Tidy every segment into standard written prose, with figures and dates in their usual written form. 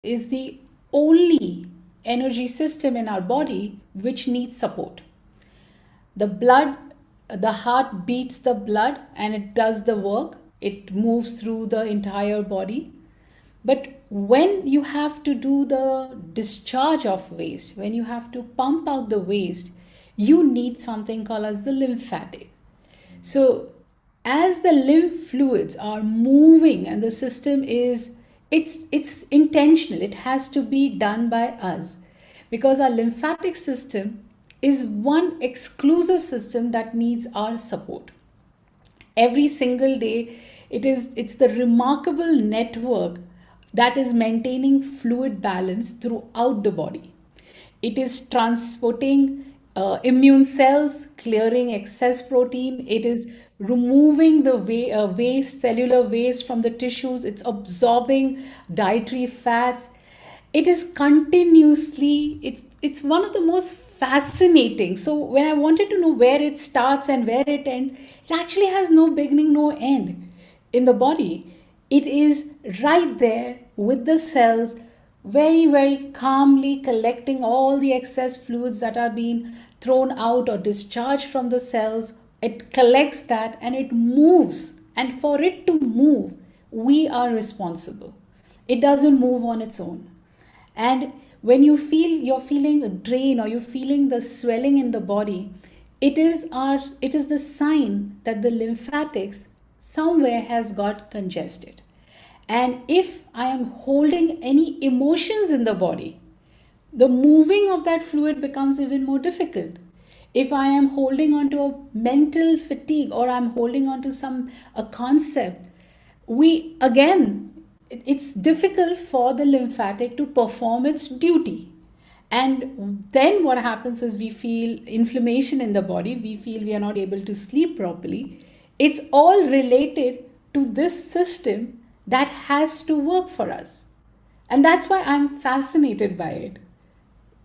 is the only energy system in our body which needs support. The blood, the heart beats the blood and it does the work, it moves through the entire body. But when you have to do the discharge of waste, when you have to pump out the waste, you need something called as the lymphatic. So as the lymph fluids are moving and the system is, it's intentional, it has to be done by us, because our lymphatic system is one exclusive system that needs our support every single day. It's the remarkable network that is maintaining fluid balance throughout the body. It is transporting immune cells, clearing excess protein. It is removing the waste, cellular waste from the tissues. It's absorbing dietary fats. It is continuously, it's one of the most fascinating. So when I wanted to know where it starts and where it ends, it actually has no beginning, no end in the body. It is right there with the cells, very, very calmly collecting all the excess fluids that are being thrown out or discharged from the cells. It collects that and it moves. And for it to move, we are responsible. It doesn't move on its own. And when you're feeling a drain or you're feeling the swelling in the body, it is the sign that the lymphatics somewhere has got congested. And if I am holding any emotions in the body, the moving of that fluid becomes even more difficult. If I am holding on to a mental fatigue or I'm holding on to some a concept, we again, it's difficult for the lymphatic to perform its duty. And then what happens is we feel inflammation in the body, we feel we are not able to sleep properly. It's all related to this system that has to work for us. And that's why I'm fascinated by it.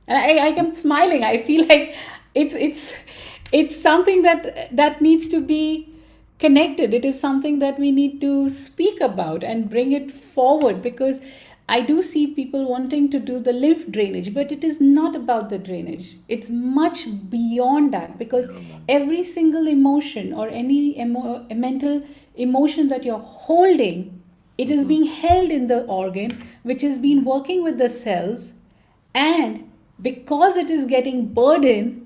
And I am smiling. I feel like it's something that needs to be connected. It is something that we need to speak about and bring it forward, because I do see people wanting to do the lymph drainage, but it is not about the drainage. It's much beyond that, because every single emotion or any mental emotion that you're holding, it is being held in the organ, which has been working with the cells, and because it is getting burdened,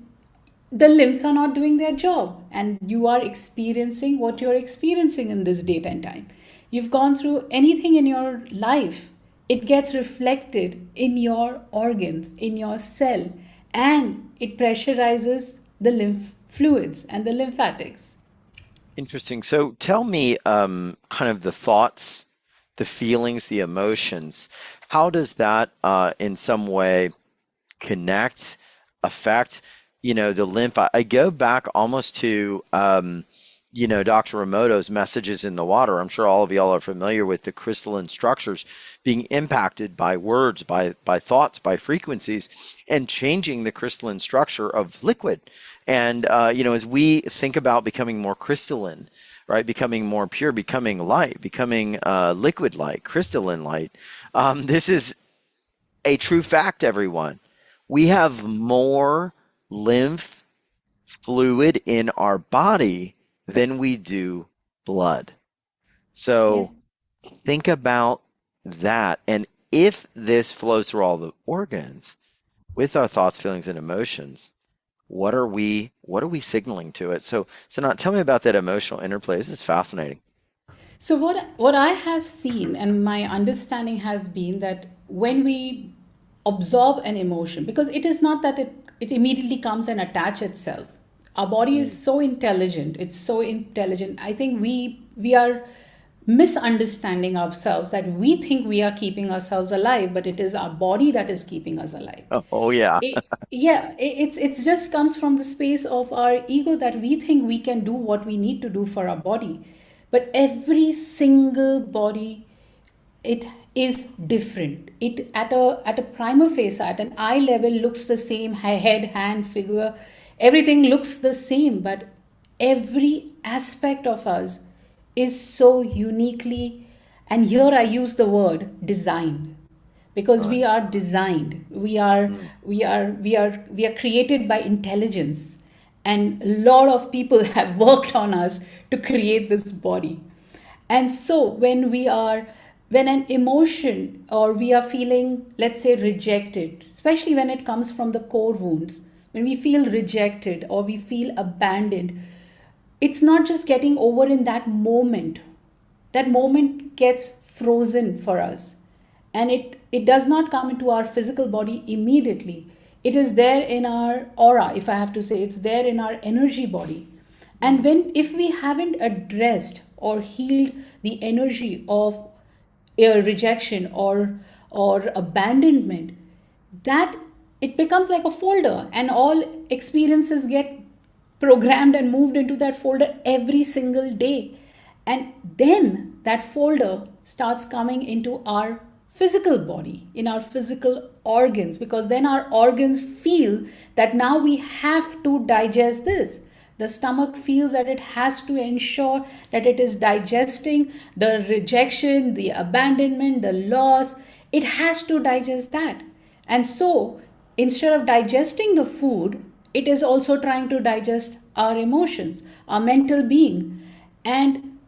the limbs are not doing their job, and you are experiencing what you're experiencing in this date and time. You've gone through anything in your life, it gets reflected in your organs, in your cell, and it pressurizes the lymph fluids and the lymphatics. Interesting. So tell me, kind of the thoughts, the feelings, the emotions. How does that, in some way, connect, affect, the lymph? I go back almost to, Dr. Emoto's messages in the water. I'm sure all of y'all are familiar with the crystalline structures being impacted by words, by thoughts, by frequencies, and changing the crystalline structure of liquid. And, as we think about becoming more crystalline, right, becoming more pure, becoming light, becoming liquid light, crystalline light, this is a true fact, everyone. We have more lymph fluid in our body than we do blood. Yes. So think about that. And if this flows through all the organs with our thoughts, feelings, and emotions, what are we signaling to it? So now tell me about that emotional interplay. This is fascinating. So what I have seen and my understanding has been that when we absorb an emotion, because it is not that it immediately comes and attach itself. Our body is Mm. so intelligent. It's so intelligent. I think we are misunderstanding ourselves, that we think we are keeping ourselves alive, but it is our body that is keeping us alive. Oh yeah. Yeah, it's just comes from the space of our ego, that we think we can do what we need to do for our body, but every single body, it is different. It at a prima facie, at an eye level, looks the same. Head, hand, figure, everything looks the same, but every aspect of us is so uniquely, and here I use the word designed. because Right. we are designed, Mm. we are created by intelligence, and a lot of people have worked on us to create this body. And so when an emotion, or we are feeling, let's say, rejected, especially when it comes from the core wounds, when we feel rejected or we feel abandoned, it's not just getting over in that moment. That moment gets frozen for us, and it does not come into our physical body immediately. It is there in our aura, if I have to say. It's there in our energy body. And Mm. when, if we haven't addressed or healed the energy of rejection or abandonment, that it becomes like a folder, and all experiences get programmed and moved into that folder every single day. And then that folder starts coming into our physical body, in our physical organs, because then our organs feel that now we have to digest this. The stomach feels that it has to ensure that it is digesting the rejection, the abandonment, the loss. It has to digest that. And so, instead of digesting the food, it is also trying to digest our emotions, our mental being. And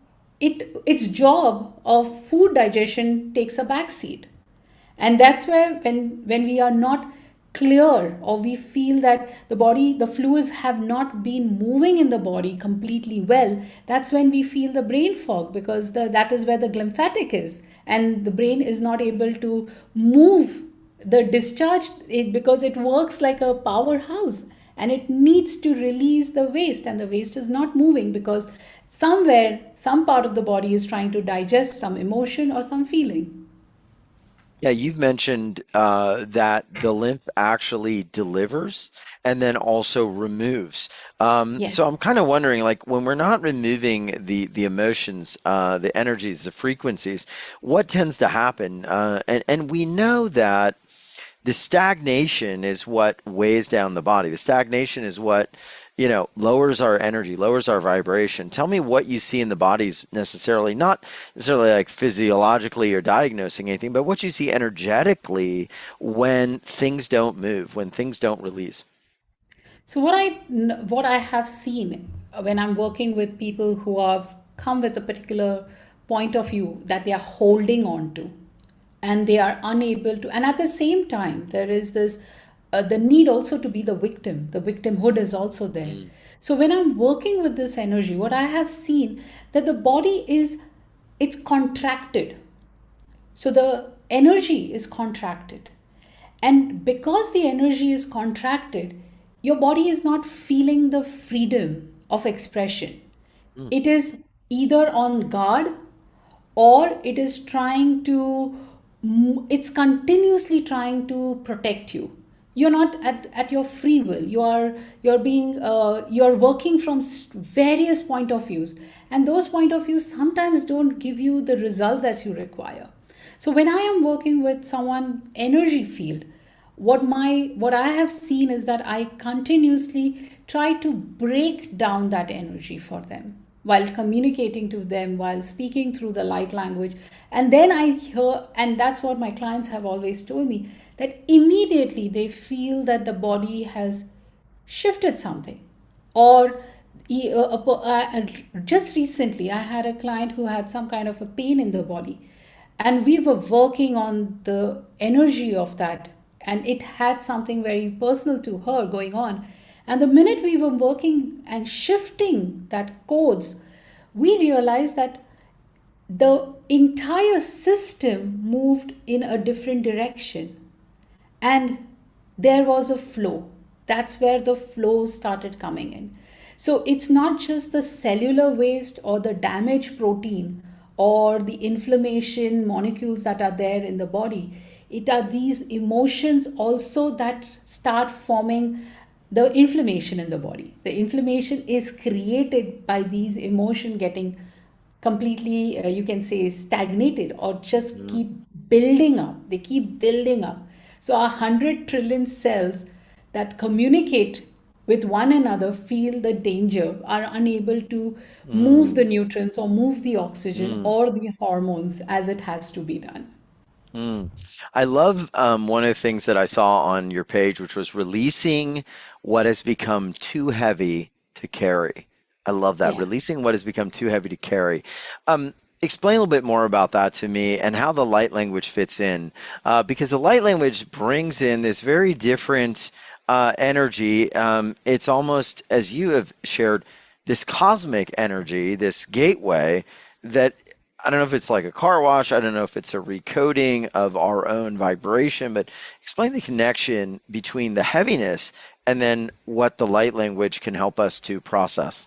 its job of food digestion takes a backseat. And that's where, when we are not clear, or we feel that the fluids have not been moving in the body completely well, that's when we feel the brain fog, because that is where the glymphatic is, and the brain is not able to move the discharge, because it works like a powerhouse, and it needs to release the waste, and the waste is not moving because somewhere, some part of the body is trying to digest some emotion or some feeling. Yeah, you've mentioned that the lymph actually delivers and then also removes. So I'm Yes. kind of wondering, like, when we're not removing the emotions, the energies, the frequencies, what tends to happen? And we know that the stagnation is what weighs down the body. The stagnation is what, lowers our energy, lowers our vibration. Tell me what you see in the bodies necessarily, not necessarily like physiologically or diagnosing anything, but what you see energetically when things don't move, when things don't release. So what I have seen when I'm working with people who have come with a particular point of view that they are holding on to, and they are unable to, and at the same time there is this the need also to be the victim. The victimhood is also there. Mm. So when I'm working with this energy, what I have seen, that the body is, it's contracted. So the energy is contracted. And because the energy is contracted, your body is not feeling the freedom of expression. Mm. It is either on guard, or it is trying to, it's continuously trying to protect you. You're not at your free will. You're working from various point of views, and those point of views sometimes don't give you the result that you require. So when I am working with someone energy field, what I have seen is that I continuously try to break down that energy for them, while communicating to them, while speaking through the light language. And then I hear, and that's what my clients have always told me, that immediately they feel that the body has shifted something. Or just recently I had a client who had some kind of a pain in the body, and we were working on the energy of that, and it had something very personal to her going on. And the minute we were working and shifting that codes, we realized that the entire system moved in a different direction, and there was a flow. That's where the flow started coming in. So it's not just the cellular waste or the damaged protein or the inflammation molecules that are there in the body. It are these emotions also that start forming the inflammation in the body. The inflammation is created by these emotion getting completely, you can say, stagnated, or just Mm. keep building up. They keep building up. So our 100 trillion cells that communicate with one another feel the danger, are unable to move the Mm. nutrients or move the oxygen Mm. or the hormones as it has to be done. Mm. I love one of the things that I saw on your page, which was releasing what has become too heavy to carry. I love that, Yeah. releasing what has become too heavy to carry. Explain a little bit more about that to me and how the light language fits in, because the light language brings in this very different energy. It's almost, as you have shared, this cosmic energy, this gateway that I don't know if it's like a car wash. I don't know if it's a recoding of our own vibration, but explain the connection between the heaviness and then what the light language can help us to process.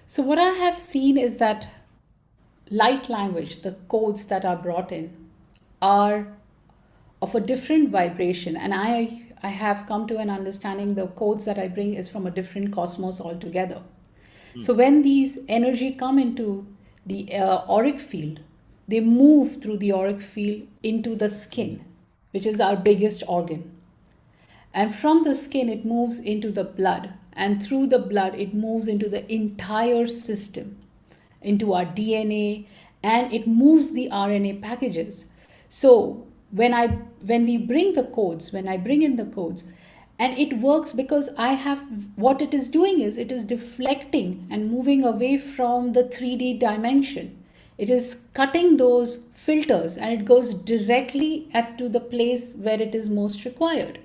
So, what I have seen is that light language, the codes that are brought in, are of a different vibration. And I have come to an understanding the codes that I bring is from a different cosmos altogether. Mm, So when these energy come into the auric field, they move through the auric field into the skin, which is our biggest organ. And from the skin, it moves into the blood. And through the blood, it moves into the entire system, into our DNA, and it moves the RNA packages. So when we bring the codes, when I bring in the codes, and it works because I have what it is doing is it is deflecting and moving away from the 3D dimension. It is cutting those filters and it goes directly at to the place where it is most required.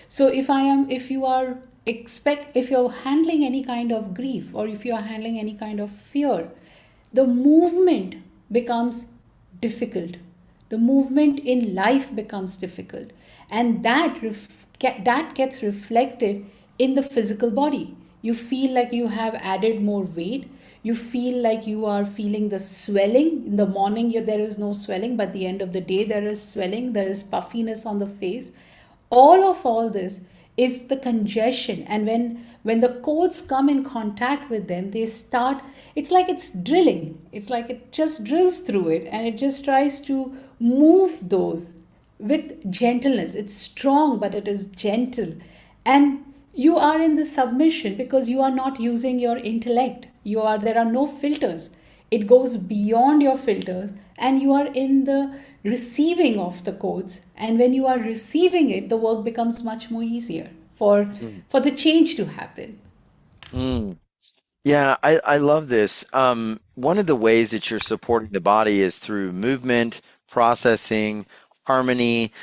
So if you are if you're handling any kind of grief or if you are handling any kind of fear, the movement becomes difficult. The movement in life becomes difficult, and that gets reflected in the physical body. You feel like you have added more weight. You feel like you are feeling the swelling in the morning. There is no swelling, but at the end of the day there is swelling. There is puffiness on the face. All this is the congestion, and when the codes come in contact with them, they start, it's like it's drilling, it's like it just drills through it and it just tries to move those with gentleness. It's strong but it is gentle, and you are in the submission because you are not using your intellect. There are no filters. It goes beyond your filters, and you are in the receiving of the codes. And when you are receiving it, the work becomes much more easier mm, for the change to happen. mm. Yeah, I love this. One of the ways that you're supporting the body is through movement, processing, harmony,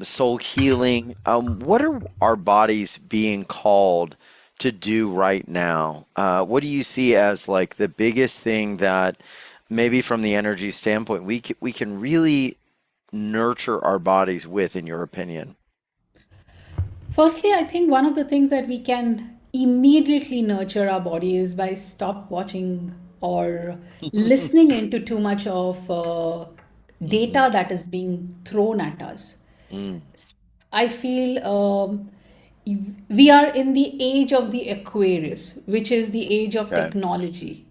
soul healing. What are our bodies being called to do right now? What do you see as like the biggest thing that maybe from the energy standpoint we can really nurture our bodies with, in your opinion? Firstly, I think one of the things that we can immediately nurture our body is by stop watching or listening into too much of Hmm. data that is being thrown at us. Mm, I feel we are in the age of the Aquarius, which is the age of okay. technology.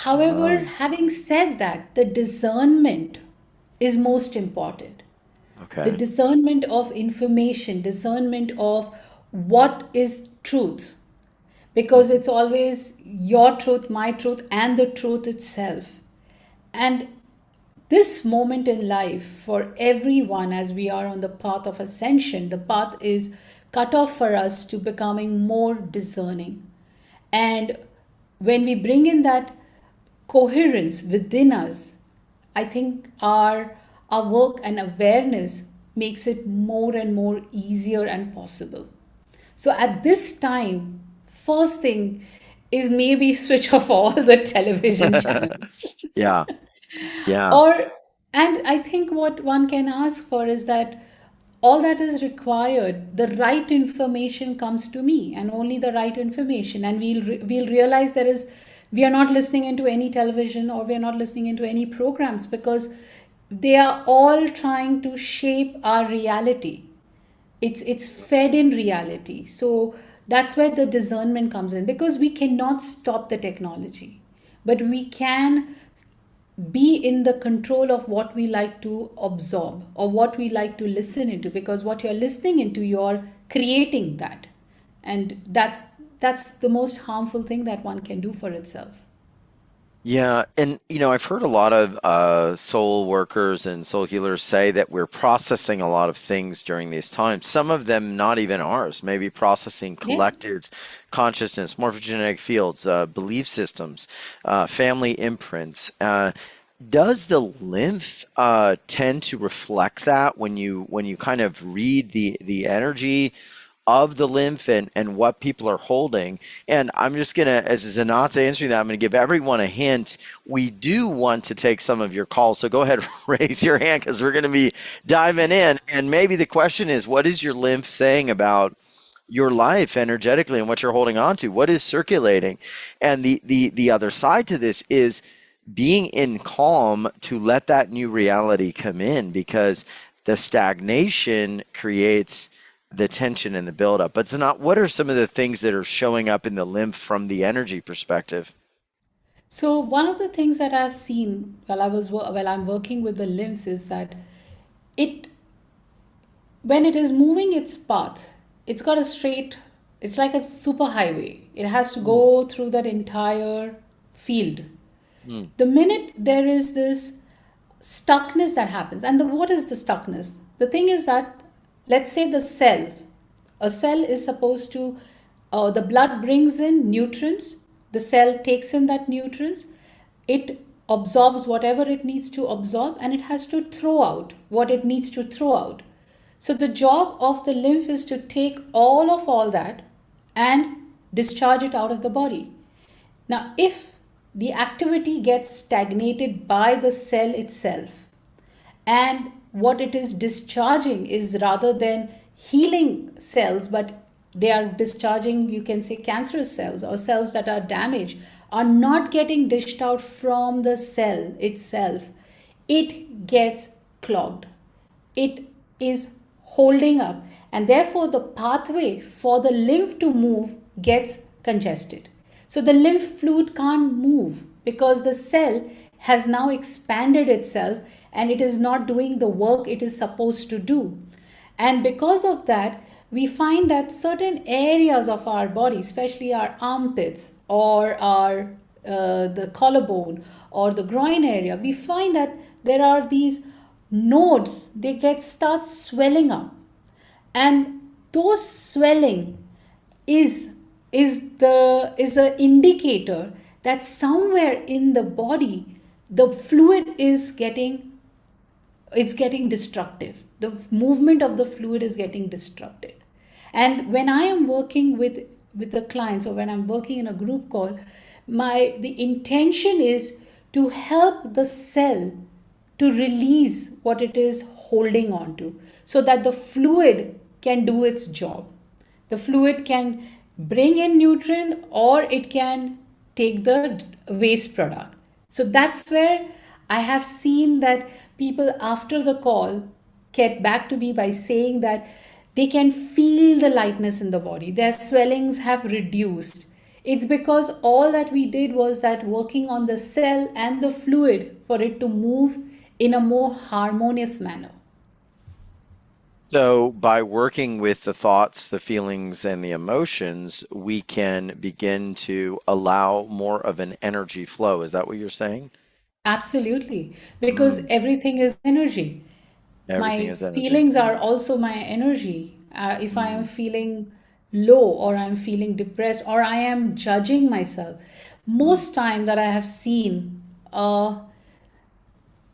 However, Oh, having said that, the discernment is most important. The okay. discernment of information, discernment of what is truth, because Hmm. it's always your truth, my truth, and the truth itself. And this moment in life for everyone, as we are on the path of ascension, the path is cut off for us to becoming more discerning. And when we bring in that coherence within us, I think our work and awareness makes it more and more easier and possible. So at this time, first thing is maybe switch off all the television channels. Yeah, yeah. Or, and I think what one can ask for is that all that is required, the right information comes to me, and only the right information, and we'll realize we are not listening into any television or we are not listening into any programs because they are all trying to shape our reality. It's fed in reality. So that's where the discernment comes in, because we cannot stop the technology, but we can be in the control of what we like to absorb or what we like to listen into, because what you're listening into, you're creating that. And that's the most harmful thing that one can do for itself. Yeah, and I've heard a lot of soul workers and soul healers say that we're processing a lot of things during these times. Some of them not even ours, maybe processing Yeah. collective consciousness, morphogenetic fields, belief systems, family imprints. Does the lymph tend to reflect that when you kind of read the energy of the lymph and what people are holding? And I'm just gonna, as Zanat's answering that, I'm gonna give everyone a hint. We do want to take some of your calls, so go ahead, raise your hand because we're gonna be diving in. And maybe the question is, what is your lymph saying about your life energetically and what you're holding on to? What is circulating? And the other side to this is being in calm to let that new reality come in, because the stagnation creates the tension and the buildup. But it's not, what are some of the things that are showing up in the lymph from the energy perspective? So one of the things that I've seen while I'm working with the limbs is that it when it is moving its path, it's got a straight, it's like a super highway. It has to Mm, go through that entire field. mm, The minute there is this stuckness that happens, and what is the stuckness? The thing is that, let's say the cells, a cell is supposed to, the blood brings in nutrients, the cell takes in that nutrients, it absorbs whatever it needs to absorb, and it has to throw out what it needs to throw out. So the job of the lymph is to take all that and discharge it out of the body. Now, if the activity gets stagnated by the cell itself, and what it is discharging is rather than healing cells, but they are discharging, you can say, cancerous cells or cells that are damaged, are not getting dished out from the cell itself, it gets clogged, it is holding up, and therefore the pathway for the lymph to move gets congested. So the lymph fluid can't move because the cell has now expanded itself and it is not doing the work it is supposed to do. And because of that, we find that certain areas of our body, especially our armpits or our the collarbone or the groin area, we find that there are these nodes. They get start swelling up, and those swelling is is an indicator that somewhere in the body the fluid is getting, it's getting destructive, the movement of the fluid is getting disrupted. And when I am working with the clients, or when I'm working in a group call, my the intention is to help the cell to release what it is holding on to, so that the fluid can do its job. The fluid can bring in nutrient, or it can take the waste product. So that's where I have seen that people after the call get back to me by saying that they can feel the lightness in the body, their swellings have reduced. It's because all that we did was that working on the cell and the fluid for it to move in a more harmonious manner. So, by working with the thoughts, the feelings, and the emotions, we can begin to allow more of an energy flow. Is that what you're saying? Absolutely, because Mm, everything is energy. everything My is energy. feelings are also my energy. If I am Mm, feeling low, or I'm feeling depressed, or I am judging myself, mm. most time that I have seen,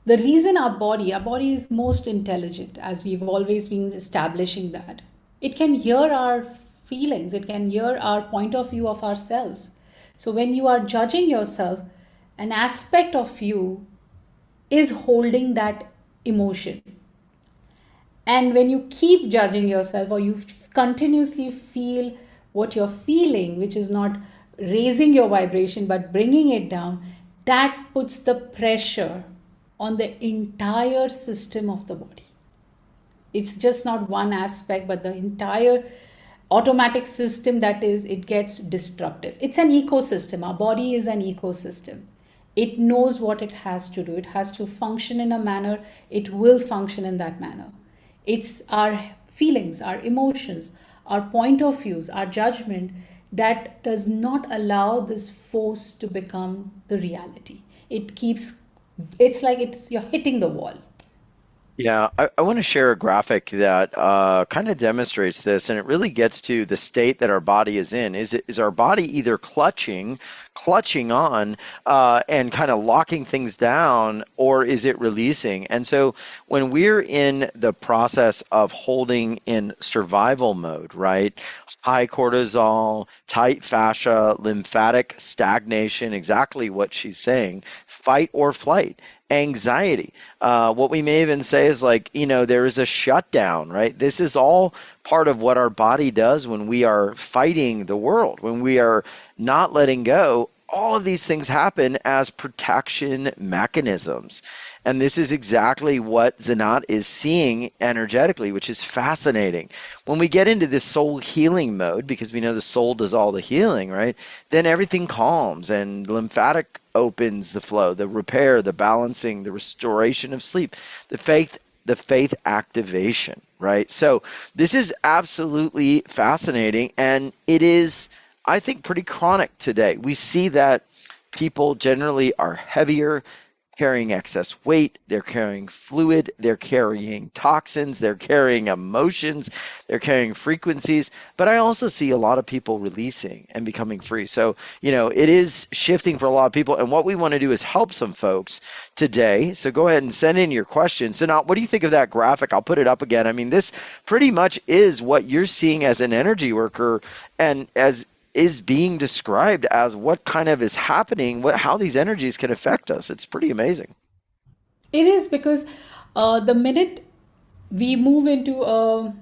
the reason our body is most intelligent, as we've always been establishing that, it can hear our feelings, it can hear our point of view of ourselves. So when you are judging yourself, an aspect of you is holding that emotion. And when you keep judging yourself, or you continuously feel what you're feeling, which is not raising your vibration but bringing it down, that puts the pressure on the entire system of the body. It's just not one aspect, but the entire automatic system, that is, it gets disrupted. It's an ecosystem. Our body is an ecosystem. It knows what it has to do. It has to function in a manner, it will function in that manner. It's our feelings, our emotions, our point of views, our judgment that does not allow this force to become the reality. It keeps, it's like it's you're hitting the wall. Yeah, I want to share a graphic that kind of demonstrates this, and it really gets to the state that our body is in. Is our body either clutching on, and kind of locking things down, or is it releasing? And so when we're in the process of holding in survival mode, right? High cortisol, tight fascia, lymphatic stagnation, exactly what she's saying, fight or flight, anxiety. What we may even say is like, there is a shutdown, right? This is all part of what our body does when we are fighting the world, when we are not letting go. All of these things happen as protection mechanisms. And this is exactly what Zanat is seeing energetically, which is fascinating. When we get into this soul healing mode, because we know the soul does all the healing, right? Then everything calms and lymphatic opens the flow, the repair, the balancing, the restoration of sleep, the faith activation, right? So this is absolutely fascinating, and it is, I think, pretty chronic today. We see that people generally are heavier, carrying excess weight, they're carrying fluid, they're carrying toxins, they're carrying emotions, they're carrying frequencies. But I also see a lot of people releasing and becoming free. So, it is shifting for a lot of people. And what we want to do is help some folks today. So go ahead and send in your questions. So now, what do you think of that graphic? I'll put it up again. I mean, this pretty much is what you're seeing as an energy worker, and as is being described as what kind of is happening, how these energies can affect us. It's pretty amazing. It is because the minute we move into our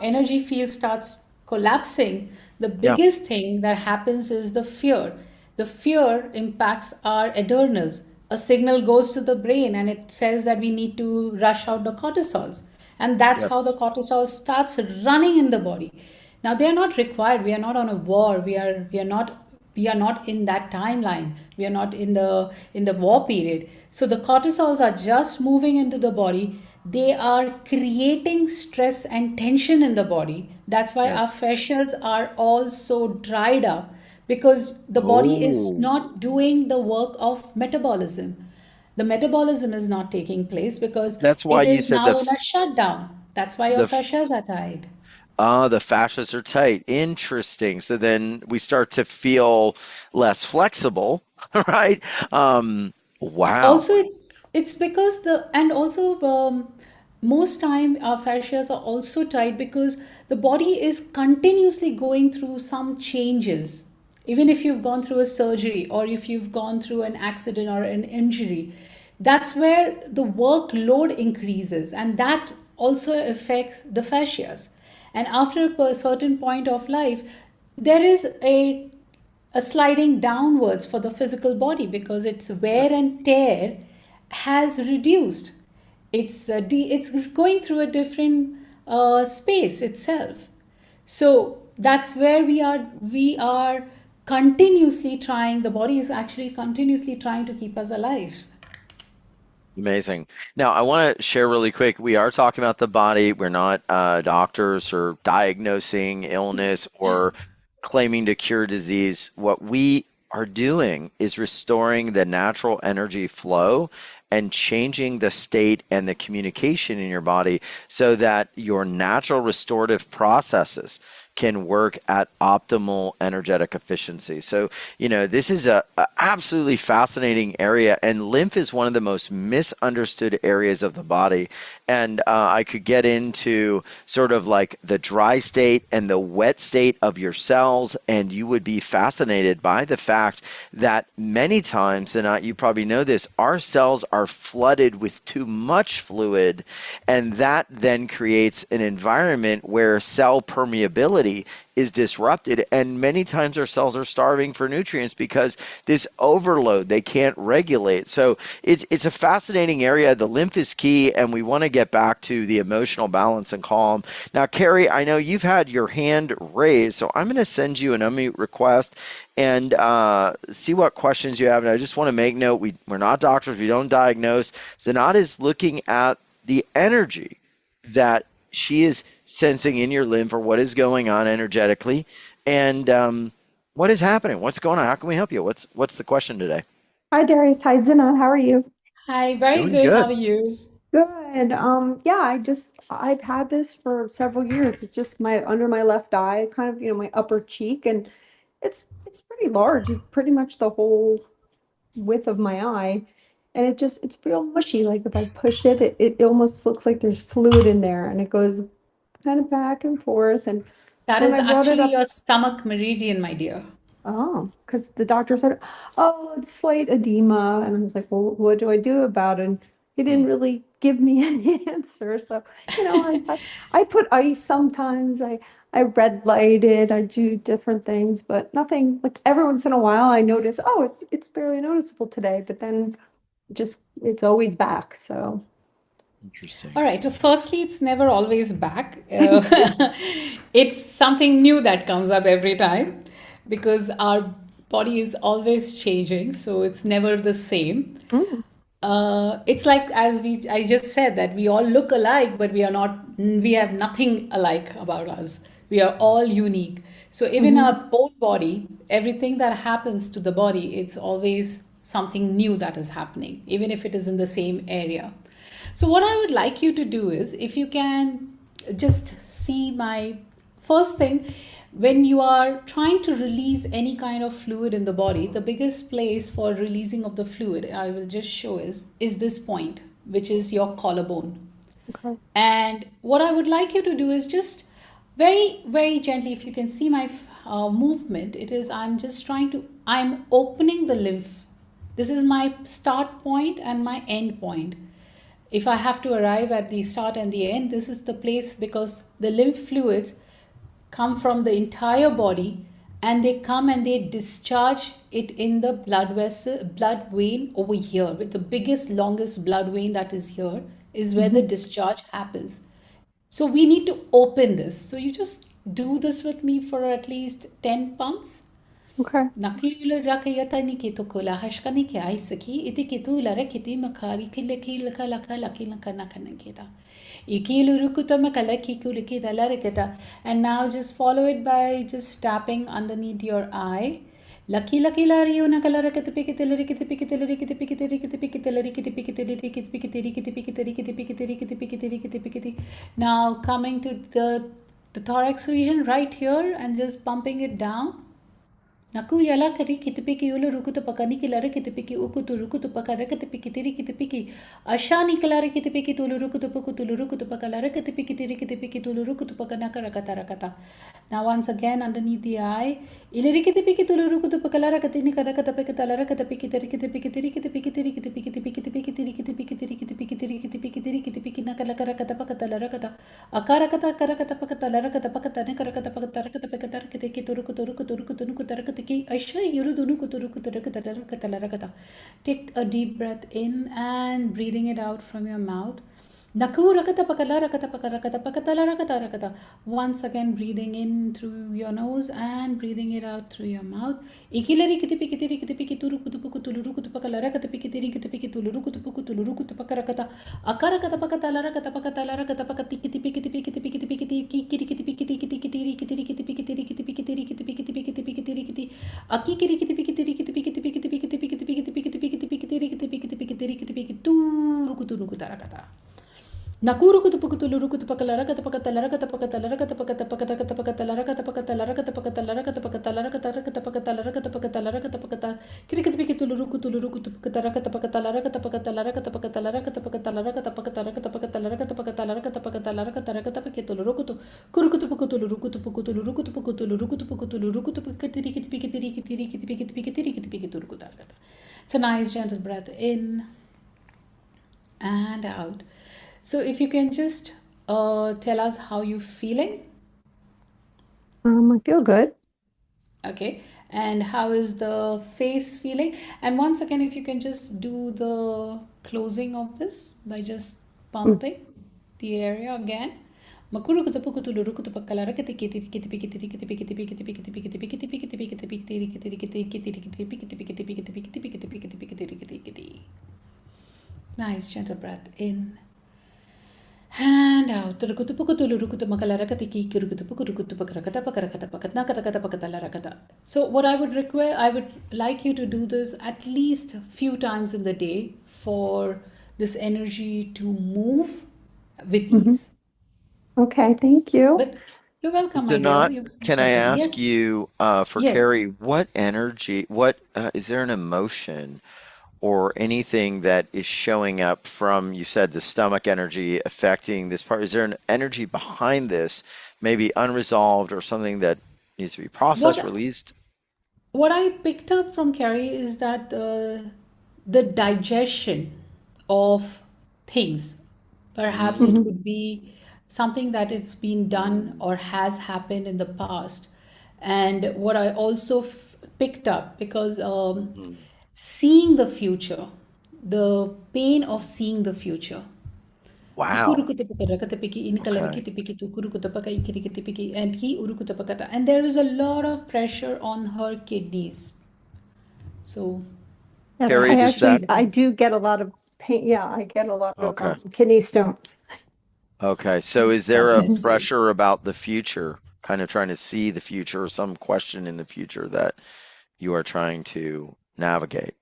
energy field starts collapsing, the Yeah. biggest thing that happens is the fear. The fear impacts our adrenals. A signal goes to the brain and it says that we need to rush out the cortisols. And that's how the Yes. cortisol starts running in the body. Now they are not required. We are not on a war. We are not in that timeline. We are not in the war period. So the cortisols are just moving into the body. They are creating stress and tension in the body. That's why our Yes. fascias are all so dried up, because the body is Oh, not doing the work of metabolism. The metabolism is not taking place because that's why it you is said now in a shutdown. That's why your the fascias are tied. the fascias are tight. Interesting. So then we start to feel less flexible, right? Wow. Also, it's because the and also most time our fascias are also tight because the body is continuously going through some changes. Even if you've gone through a surgery or if you've gone through an accident or an injury, that's where the workload increases, and that also affects the fascias. And after a certain point of life, there is a sliding downwards for the physical body because its Yeah. wear and tear has reduced. It's going through a different space itself. So that's where we are continuously trying. The body is actually continuously trying to keep us alive. Amazing. Now, I want to share really quick. We are talking about the body. We're not doctors or diagnosing illness or claiming to cure disease. What we are doing is restoring the natural energy flow and changing the state and the communication in your body so that your natural restorative processes can work at optimal energetic efficiency. So, this is a absolutely fascinating area, and lymph is one of the most misunderstood areas of the body. And I could get into sort of like the dry state and the wet state of your cells, and you would be fascinated by the fact that many times, and you probably know this, our cells are flooded with too much fluid, and that then creates an environment where cell permeability is disrupted, and many times our cells are starving for nutrients because this overload they can't regulate. So it's a fascinating area. The lymph is key, and we want to get back to the emotional balance and calm. Now, Carrie, I know you've had your hand raised, so I'm going to send you an unmute request and see what questions you have. And I just want to make note, we're not doctors, we don't diagnose. Zanat is looking at the energy that she is sensing in your lymph or what is going on energetically, and what is happening? What's going on? How can we help you? What's the question today? Hi Darius, hi Zina, how are you? Hi, very Doing good. How good. are you? Good. Yeah, I've had this for several years. It's just my under my left eye, kind of, my upper cheek, and it's pretty large. It's pretty much the whole width of my eye. And it's real mushy. Like if I push it, it almost looks like there's fluid in there and it goes kind of back and forth. And That when is I brought it actually up your stomach meridian, my dear. Oh, because the doctor said, "Oh, it's slight edema," and I was like, "Well, what do I do about it?" And he Hmm, didn't really give me any answer. So, I put ice sometimes. I red light it. I do different things, but nothing. Like every once in a while, I notice, oh, it's barely noticeable today, but then just it's always back. So, All interesting. right. So firstly, it's never always back. It's something new that comes up every time because our body is always changing. So it's never the same. Mm, It's like I just said that we all look alike, but we are not. We have nothing alike about us. We are all unique. So even mhm. our own body, everything that happens to the body, it's always something new that is happening, even if it is in the same area. So what I would like you to do is, if you can just see my first thing, when you are trying to release any kind of fluid in the body, the biggest place for releasing of the fluid I will just show is this point, which is your collarbone. Okay. And what I would like you to do is just very, very gently, if you can see my movement, it is I'm opening the lymph. This is my start point and my end point. If I have to arrive at the start and the end, this is the place because the lymph fluids come from the entire body and they come and they discharge it in the blood vein over here, with the biggest longest blood vein that is here is where the Mhm. discharge happens. So we need to open this. So you just do this with me for at least 10 pumps. Okay. Nakila rakayata ni kitokola hashkani ke aisaki iti kitula rekiti makari kileki laka laka laki laka nakananketa. Ikilu rukuta makalaki kuliki lareketa. And now just follow it by just tapping underneath your eye. Lucky lucky lario nakalara katipikitili kitipikitili kitipikitili kitipikitili kitipikitili kitipikitili kitipikitili kitipikitili kitipikitili kitipikitili. Now coming to the thorax region right here and just pumping it down. Naku yala kari kitipiki yulu rukutu pakani kilare kitipiki ukutu rukutu pakare kitipiki tiri kitipiki ashani kilare kitipiki tulu rukutu pukutulu rukutu pakalare kitipiki tiri kitipiki tulu rukutu pakana karakata rakata. Now once again underneath the eye, iliri kitipiki tulu rukutu pakalara katini karakata pekatalara katapiki tiri kitipiki tiri kitipiki tiri kitipiki tipiki tipiki tiri kitipiki tiri kitipiki tiri kitipiki tiri kitipiki nakala karakata pakatalara kata akarakata karakata pakatalara kata pakatane karakata pakatara kata pekatara kitiki turu kuturu kuturu kuturu kutara katiki asha yuru dunu kuturu kuturu katalara katalara kata. Take a deep breath in and breathing it out from your mouth. Once again, breathing in through your nose and breathing it out through your mouth. Nakuru kutu pukutulu rukutu pakalara kata pakatalara kata pakatalara kata pakata pakata kata pakatalara kata pakatalara kata pakatalara kata pakatalara kata pakatalara kata pakatalara kata pakata kiri kata pikitulu rukutu pakatara kata pakatalara kata pakatalara kata pakatalara kata pakatalara kata pakatara kata pakatalara kata pakatalara kata pakatalara kata kata pikitulu rukutu kurukutu pukutulu rukutu pikitiri kiti pikitiri kitiri kiti pikiti pikitiri kiti pikituru kutara kata. So nice gentle breath in and out. So if you can just tell us how you're feeling, I feel good. okay, and how is the face feeling? And once again, if you can just do the closing of this by just Mm. pumping the area again. Makuru kutapu kutulu rukutu pakalara kiti kiti kiti piki kiti kiti piki kiti piki kiti piki kiti piki kiti piki kiti piki kiti piki kiti piki kiti piki kiti piki kiti piki kiti piki kiti piki kiti piki kiti piki kiti. Nice gentle breath in And out. So what I would require, I would like you to do this at least a few times in the day for this energy to move with Hmm. ease. Okay, thank you. But you're welcome, my dear. Zanat, You're can I welcome. ask Yes, you, for yes. Carrie, what energy, what is there an emotion or anything that is showing up from, you said the stomach energy affecting this part? Is there an energy behind this, maybe unresolved or something that needs to be processed, What released? what I picked up from Carrie is that the digestion of things, perhaps it Hmm. could be something that has been done Mm, or has happened in the past. And what I also picked up, because mm. seeing the future, the pain of seeing the future. Wow. Tukurukutapaka Okay. inikalarikitipiki tukurukutapaka ikirikitipiki and he urukutapakata. And there is a lot of pressure on her kidneys. So Yes, Carrie, I does that? actually I do get a lot of pain. Yeah, I get a lot of Okay. kidney stones. Okay. So is there God a bless Mhm. you. pressure about the future, kind of trying to see the future or some question in the future that you are trying to navigate?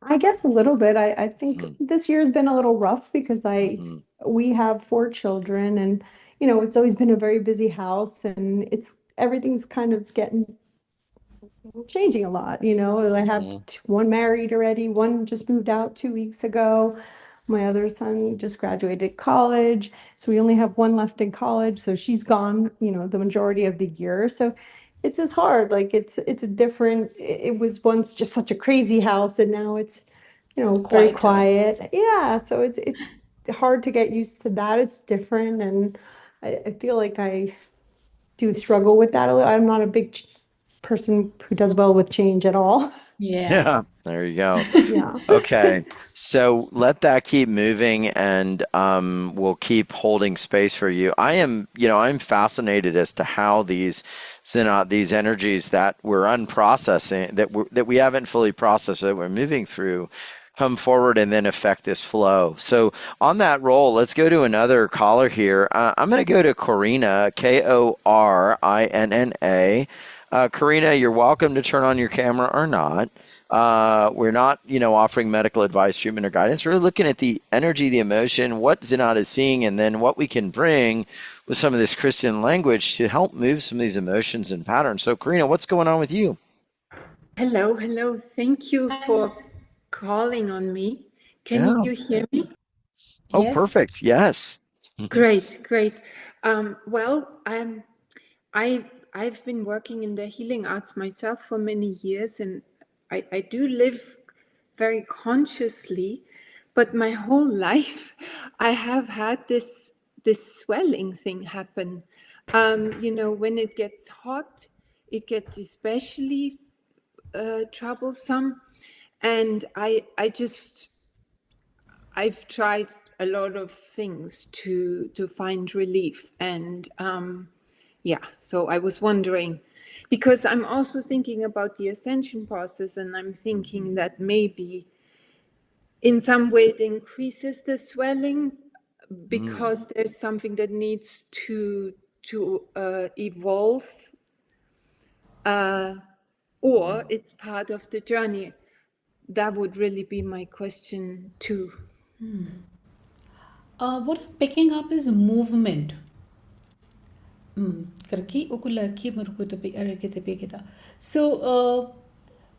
I guess a little bit. I think Mm, this year has been a little rough because I mhm, we have four children and it's always been a very busy house and it's everything's kind of getting changing a lot. I have mhm, one married already, one just moved out 2 weeks ago. My other son just graduated college, so we only have one left in college. So she's gone, the majority of the year. So it's just hard. Like it's a different. It was once just such a crazy house, and now it's, very Quieter. quiet. Yeah, so it's hard to get used to that. It's different, and I feel like I do struggle with that a little. I'm not a big person who does well with change at all. Yeah. yeah, there you go. Yeah. Okay, so let that keep moving and we'll keep holding space for you. I'm fascinated as to how these energies that we're unprocessing, that we haven't fully processed, that we're moving through, come forward and then affect this flow. So on that roll, let's go to another caller here. I'm going to go to Corina, Korinna. Karina, you're welcome to turn on your camera or not. We're not, offering medical advice, treatment, or guidance. We're looking at the energy, the emotion, what Zinat is seeing, and then what we can bring with some of this Christian language to help move some of these emotions and patterns. So, Karina, what's going on with you? Hello, hello. Thank you for calling on me. Can Yeah. you hear me? Oh, Yes. perfect. Yes. Great, great. Well, I I've been working in the healing arts myself for many years, and I do live very consciously, but my whole life I have had this swelling thing happen. When it gets hot, it gets especially troublesome, and I've tried a lot of things to find relief, and yeah, so I was wondering, because I'm also thinking about the ascension process, and I'm thinking Mhm. that maybe in some way it increases the swelling Mm. because there's something that needs to evolve, uh, or Mm. it's part of the journey. That would really be my question too. What I'm picking up is movement. So,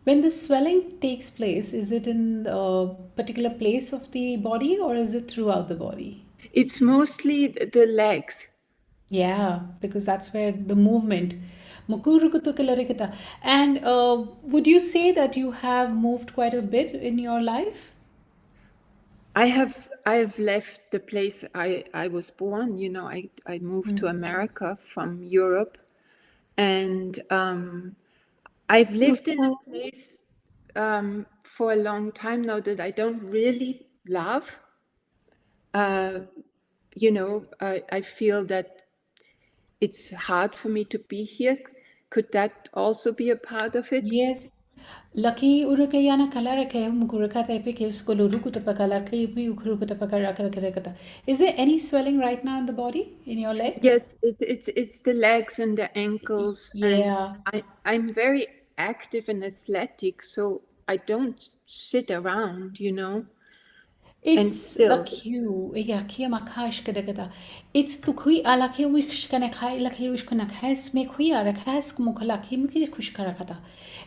when the swelling takes place, is it in a particular place of the body or is it throughout the body? It's mostly the legs. Yeah, because that's where the movement. And would you say that you have moved quite a bit in your life? I have left the place I was born. I moved to America from Europe, and I've lived in Okay. a place for a long time now that I don't really love. Uh, I feel that it's hard for me to be here. Could that also be a part of it? Yes. Laki urukayana kalarake mukurakata epikis kulurukuta pakalaka. Is there any swelling right now in the body, in your legs? Yes, it's the legs and the ankles, and Yeah. I'm very active and athletic, so I don't sit around, and It's the still, Q. Yeah, Kia Makash Kadagata. It's the Kui Alaki Wishkanakai Laki Wishkanakas make Huya Rakas Mukalaki Miki Kushkarakata.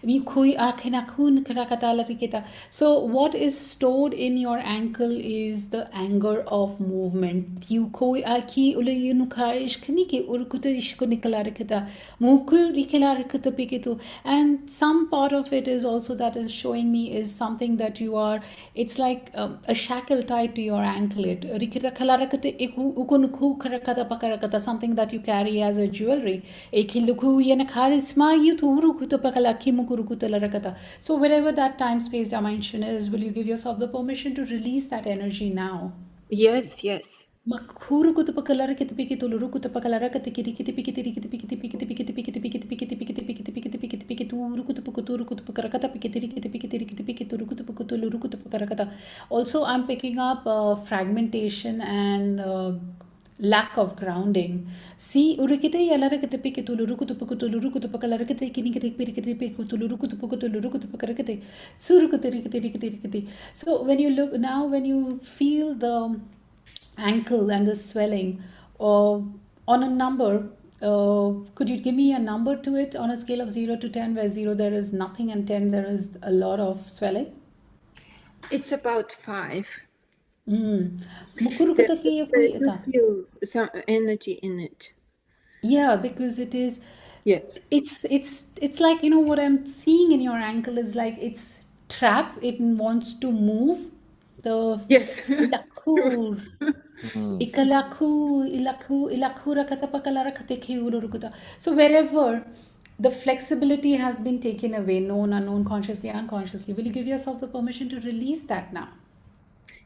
Mi Kui Akinakun Karakata Larikita. So, what is stored in your ankle is the anger of movement. You Kui Aki Ulayunukaish Kaniki Urkuta Ishkunikalarikata. Muku Rikalarikata Pikitu. And some part of it is also that is showing me is something that you are, it's like a shackle tied to your anklet. Rikita kalarakata ukunuku karakata pakarakata, something that you carry as a jewelry. Ekiluku yanakarisma yuturukuta pakalaki mukurukuta larakata. So wherever that time space dimension is, will you give yourself the permission to release that energy now? yes, yes. Makuru kutupakalara kitipiki tuluru kutupakalara katikiti kitipiki tikiti pikiti pikiti pikiti pikiti pikiti pikiti pikiti pikiti pikiti pikiti pikiti turu kutupukuturu kutupakarakata pikiti pikiti pikiti pikiti pikiti turu kutupukutulu kutupakarakata. Also, I'm picking up fragmentation and lack of grounding. See, urikite yalara kitipiki tuluru kutupukutulu kutupakalara kitiki nikiti pikiti pikiti tuluru kutupukutulu kutupakarakate. Suru kutiri kitiri kitiri kitiri. So when you look now, when you feel the ankle and the swelling, or on a number, could you give me a number to it on a scale of 0 to 10, where 0 there is nothing and 10 there is a lot of swelling? It's about 5. Mukuru There, kata kiya there I kui do ita. feel some energy in it. Yeah, because it is, Yes, it's like, you know, what I'm seeing in your ankle is like it's trap, it wants to move the yes, it's true. ilakur. Mm. Ilakura katapakalara kateki ururukuta. So wherever the flexibility has been taken away, known, unknown, consciously, unconsciously, will you give yourself the permission to release that now?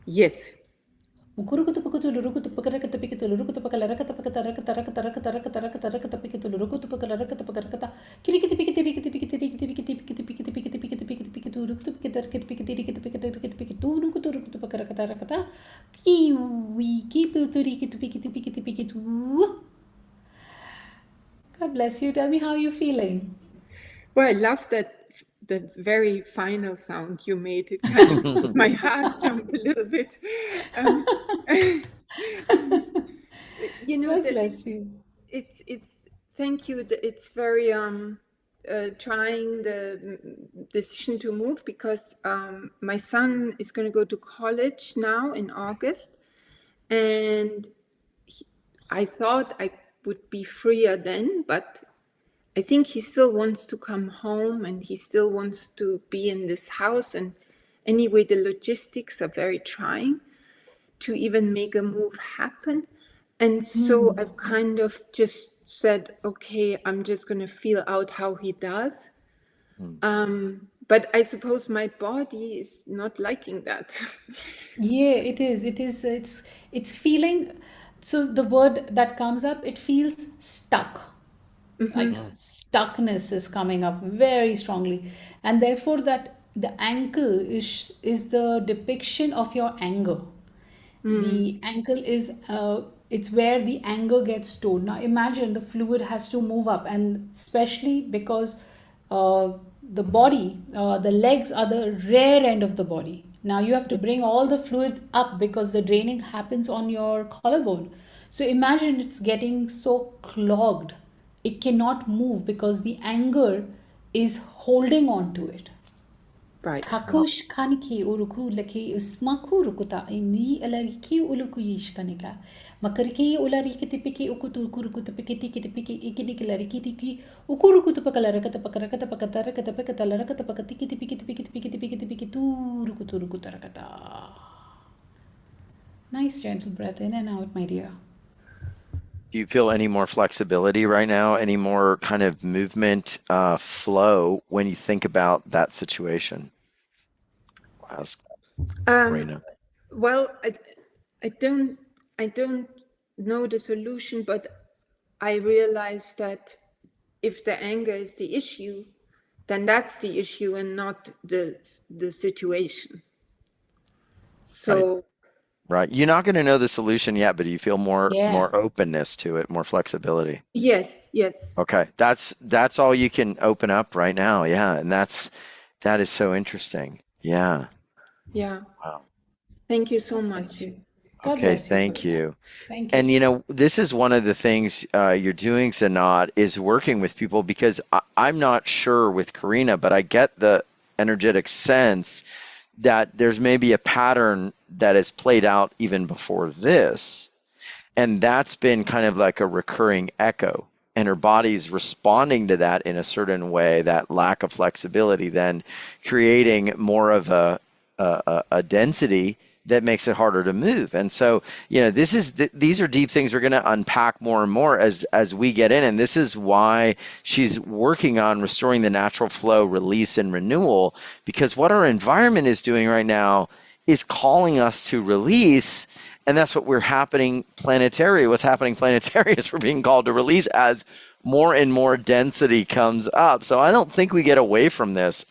Yes, Mukurukutu pukutu lurukutu pakarakata pikitu lurukutu pakalaraka tapakata rakata rakata rakata rakata rakata rakata pikitu lurukutu pakalaraka tapakarakata kirikiti pikiti rikiti pikiti rikiti pikiti pikiti pikiti pikiti pikiti pikiti pikiti urukutu pikiti rikiti pikiti rikiti pikiti rikiti pikiti urukutu urukutu pakarakata rakata kiwi kiputu rikiti pikiti pikiti pikiti. God bless you. Tell me how you're feeling. well, I love that very final sound you made. It kind of made my heart jump a little bit. Um, God that bless you. it's thank you. It's very trying the decision to move because my son is going to go to college now in August, and I thought I would be freer then, but I think he still wants to come home and he still wants to be in this house. And anyway, the logistics are very trying to even make a move happen. And so I've kind of just said, okay, I'm just going to feel out how he does. But I suppose my body is not liking that. Yeah, it is. It is. It's feeling. So the word that comes up, it feels stuck. Like Mm. stuckness is coming up very strongly, and therefore that the ankle is the depiction of your anger. The ankle is it's where the anger gets stored. Now imagine the fluid has to move up, and especially because the body, the legs are the rear end of the body. Now you have to bring all the fluids up because the draining happens on your collarbone. So imagine it's getting so clogged, it cannot move because the anger is holding on to it. Right. Kakush kaniki uruku laki usmaku rukuta imi alariki uluku yishkanika. Makariki ulariki tipiki ukutu kurukuta pikiti kitipiki ikidiki lariki tiki ukurukutu pakalaraka pakarakata pakatara katapakatalaraka tapakatiki tipiki tipiki tipiki tipiki tipiki turukutu rukuta rakata. Nice gentle breath in and out, my dear. Do you feel any more flexibility right now? Any more kind of movement, flow when you think about that situation? I'll ask Um, Reina. well, I don't I don't know the solution, but I realize that if the anger is the issue, then that's the issue and not the situation. Right. So Right. You're not going to know the solution yet, but you feel more Yeah. openness to it, more flexibility. yes, yes. Okay. That's all you can open up right now. Yeah. And that is so interesting. Yeah. Yeah. Wow. Thank you so God bless much. you. God Okay. bless you for Thank that. you. Thank And you. this is one of the things you're doing, Sanat, is working with people because I'm not sure with Karina, but I get the energetic sense that there's maybe a pattern that has played out even before this. And that's been kind of like a recurring echo. And her body's responding to that in a certain way, that lack of flexibility, then creating more of a density that makes it harder to move. And so, these are deep things we're going to unpack more and more as we get in. And this is why she's working on restoring the natural flow, release, and renewal, because what our environment is doing right now is calling us to release. And that's what we're happening planetary. What's happening planetary is we're being called to release as more and more density comes up. So I don't think we get away from this.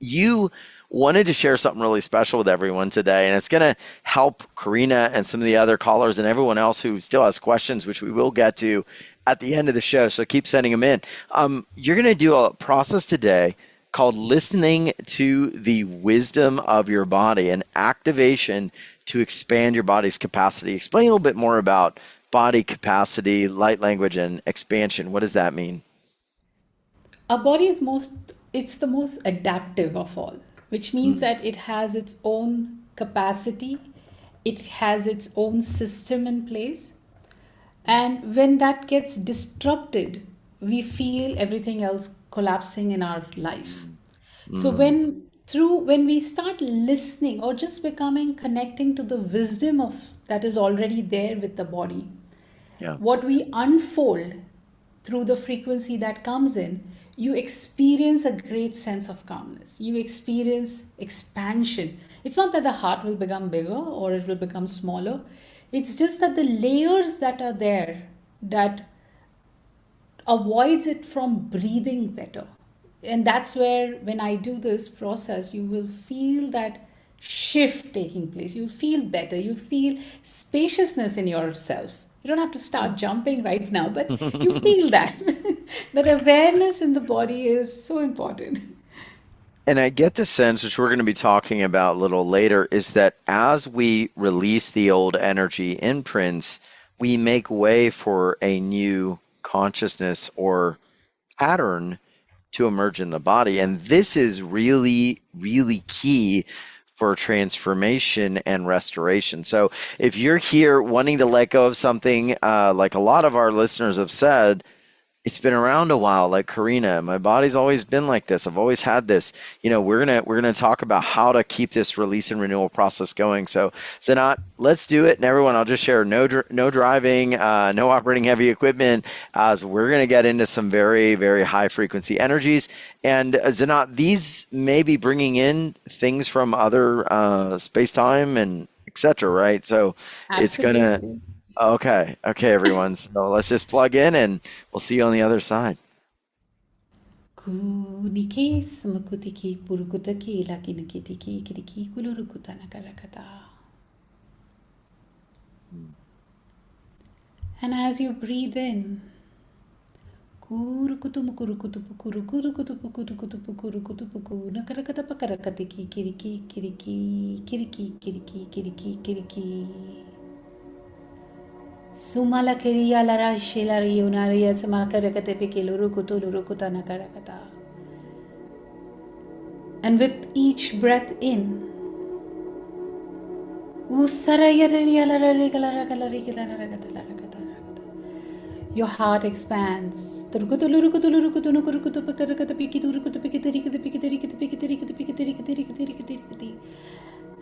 You wanted to share something really special with everyone today, and it's going to help Karina and some of the other callers and everyone else who still has questions, which we will get to at the end of the show. So keep sending them in. You're going to do a process today called listening to the wisdom of your body, and activation to expand your body's capacity. Explain a little bit more about body capacity, light language, and expansion. What does that mean? Our body is it's the most adaptive of all, which means Mm, that it has its own capacity, it has its own system in place. And when that gets disrupted, we feel everything else collapsing in our life. mm, So mm, when we start listening or just becoming connecting to the wisdom of that is already there with the body, yeah. what we unfold through the frequency that comes in, you experience a great sense of calmness. You experience expansion. It's not that the heart will become bigger or it will become smaller. It's just that the layers that are there that avoids it from breathing better. And that's where, when I do this process, you will feel that shift taking place. You feel better. You feel spaciousness in yourself. You don't have to start jumping right now, but you feel that. That awareness in the body is so important. And I get the sense, which we're going to be talking about a little later, is that as we release the old energy imprints, we make way for a new consciousness or pattern to emerge in the body. And this is really, really key for transformation and restoration. So if you're here wanting to let go of something, like a lot of our listeners have said, it's been around a while, like Karina. My body's always been like this. I've always had this. We're gonna talk about how to keep this release and renewal process going. So, Sanat, let's do it. And everyone, I'll just share no driving, no operating heavy equipment, as we're gonna get into some very, very high frequency energies. And Sanat, these may be bringing in things from other space time and etc. Right? So it's gonna. Absolutely. Okay, okay, everyone. So let's just plug in and we'll see you on the other side. Kunike smakutiki purukutaki lakinikitiki kiriki kulurukuta nakarakata. And as you breathe in, kurukutu mukurukutu pukurukurukutu pukurukutu pukurukutu puku nakarakata pakarakatiki kiriki kiriki kiriki kiriki kiriki kiriki. Sumala kiriya lara shilari unaria samakarakate pikilurukutu lurukuta nakarakata. And with each breath in, your heart expands.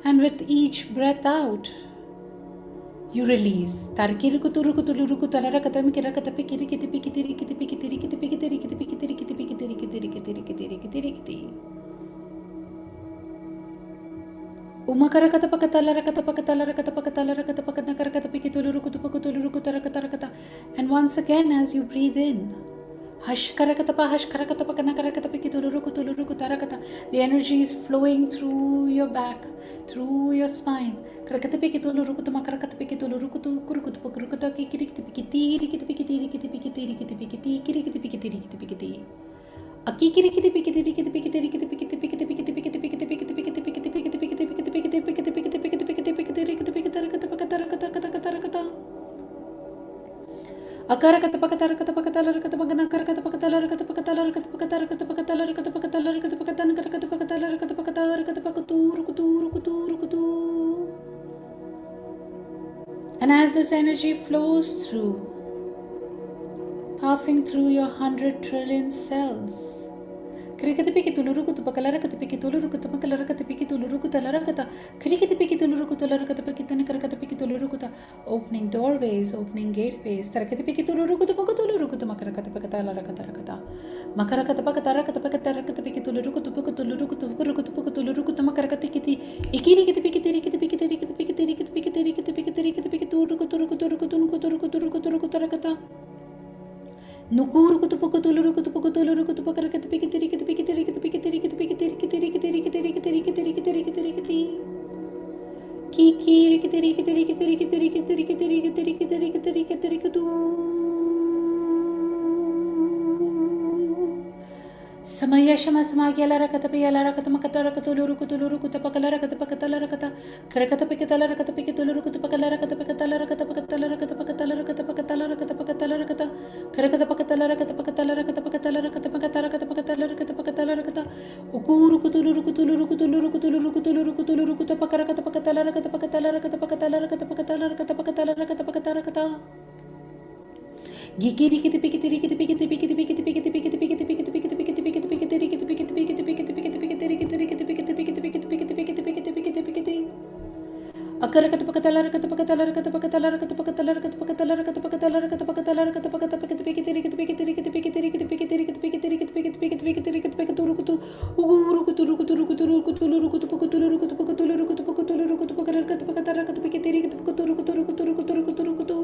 And with each breath out, you release. And once again, as you breathe in, The energy is flowing through your back, through your spine. And as this energy flows through, passing through your 100 trillion cells, opening doorways, opening gateways. Samaya shama samagya lara kata pe lara kata makata lara kata luru kutu luru kuta pakalara kata pakalara kata karakata pe kata lara kata pe kata luru kuta pakalara kata pakata lara kata pakata lara kata pakata lara kata pakata lara kata pakata lara kata karakata pakata lara kata pakata lara kata pakata lara kata pakata lara kata pakata lara kata pakata lara kata ukuru kutu luru kutu luru kutu luru kutu luru kutu luru kutu luru kuta pakara kata pakata lara kata pakata lara kata pakata lara kata pakata lara kata pakata lara kata pakata lara kata Gikiri kiti pikiti rikiti pikiti pikiti pikiti pikiti pikiti pikiti pikiti pikiti pikiti pikiti pikiti rikiti pikiti pikiti pikiti pikiti pikiti rikiti rikiti pikiti pikiti pikiti pikiti pikiti pikiti pikiti pikiti akara kata pakatalara kata pakatalara kata pakatalara kata pakatalara kata pakatalara kata pakatalara kata pakatalara kata pakata pikiti pikiti rikiti pikiti rikiti pikiti rikiti pikiti rikiti pikiti rikiti pikiti pikiti pikiti rikiti pikiti rukutu rukutu rukutu rukutu rukutu rukutu pukutu rukutu pukutu rukutu pukutu rukutu pakara kata pakatara kata pikiti rikiti pukutu rukutu rukutu rukutu rukutu rukutu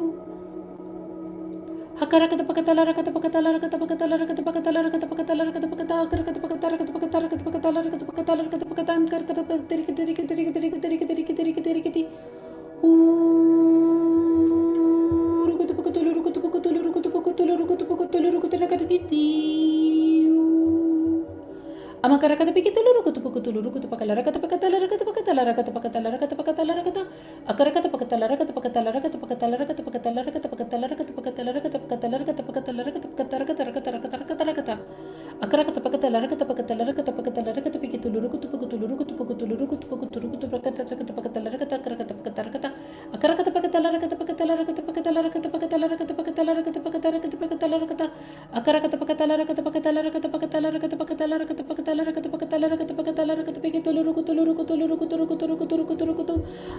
Hakara kata pakatalara kata pakatalara kata pakatalara kata pakatalara kata pakatalara kata pakatara kata pakatara kata pakatara kata pakatalara kata pakatalara kata pakatan kar kata pateri kateri kateri kateri kateri kateri kateri kateri kateri rukutu pakatulu rukutu pakatulu rukutu pakatulu rukutu pakatulu rukutu kata kiti Amakara kata pikitulu rukutu pakatulu rukutu pakalara kata pakatalara kata pakatalara kata pakatalara kata pakatalara kata akara kata pakatalara kata pakatalara kata pakatalara kata pakatalara kata pakatalara kata pakatalara kata pakatalara kata pakatalara kata pakatara kata kata kata kata kata akara kata pakatalara kata pakatalara kata pakatalara kata pikitulu rukutu pakatulu rukutu pakatulu rukutu pakatulu rukutu pakatalara kata pakatalara kata akara kata pakatara kata akara kata pakatalara kata pakatalara kata pakatalara kata pakatalara kata pakatalara kata pakatara kata pakatalara kata akara kata pakatalara kata pakatalara kata pakatalara kata pakatalara kata pakatalara kata pakatalara kata pakatalara kata pikitulu rukutu rukutu rukutu rukutu rukutu rukutu rukutu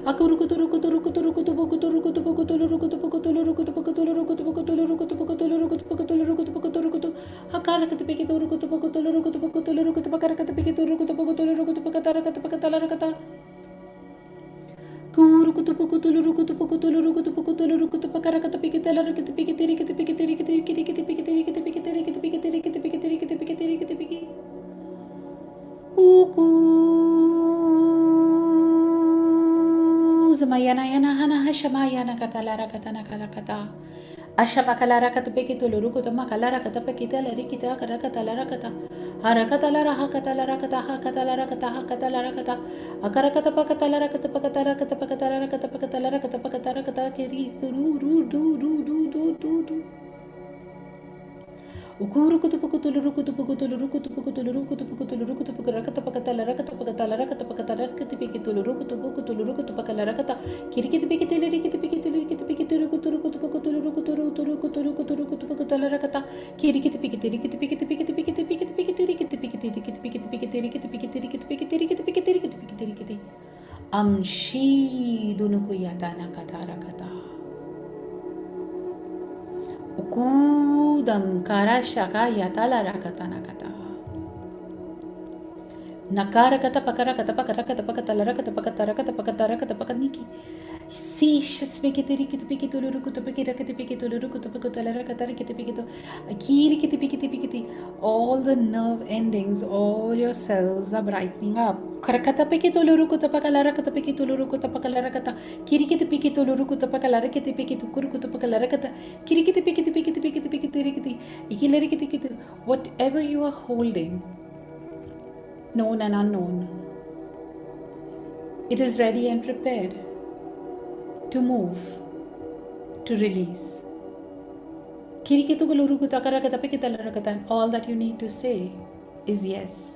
aku rukutu rukutu rukutu rukutu rukutu rukutu rukutu rukutu rukutu rukutu rukutu rukutu rukutu rukutu rukutu rukutu rukutu rukutu rukutu akara kata pikitu rukutu rukutu rukutu rukutu rukutu pakara kata pikitu rukutu rukutu rukutu pakatara kata pakatalara kata Kurukutu pukutulu rukutu pukutulu rukutu pukutulu rukutu pakara kata pikitala rukutu pikitiri kiti pikitiri kiti kiti kiti pikitiri kiti pikitiri kiti pikitiri kiti pikitiri kiti pikitiri kiti pikitiri Uku Zamayana yana hana hashamayana katalara katana karakata Ashapakalara katapikitulu rukutama kalara katapikitala rikita karakatalara kata Harakatalara hakatalara kata hakatalara kata hakatalara kata Akarakata pakatalara katapakatara katapakatara katapakatalara katapakatara kata kiri ru ru du du du du du du Ukuru kutu pukutulu rukutu pukutulu rukutu pukutulu rukutu pukutulu rukutu pukarakata pakatala rakata pakatala rakata pakatala rakati pikitulu rukutu pukutulu rukutu pakala rakata kirikiti pikitili rikiti pikitili rikiti pikitulu rukutu rukutu pukutulu rukutu rukutu rukutu rukutu rukutu pakatala rakata kirikiti pikiti rikiti pikiti pikiti pikiti pikiti pikiti rikiti pikiti rikiti pikiti pikiti rikiti pikiti rikiti pikiti rikiti pikiti rikiti pikiti rikiti amshi dunuku yata nakatara kata Ukudam kara shaka yatala rakatana kata. Nakara kata pakara kata pakara kata pakatala rakata pakatara kata pakatara kata pakaniki. See, all the nerve endings, all your cells are brightening up. Whatever you are holding, known and unknown, it is ready and prepared to move, to release. And all that you need to say is yes.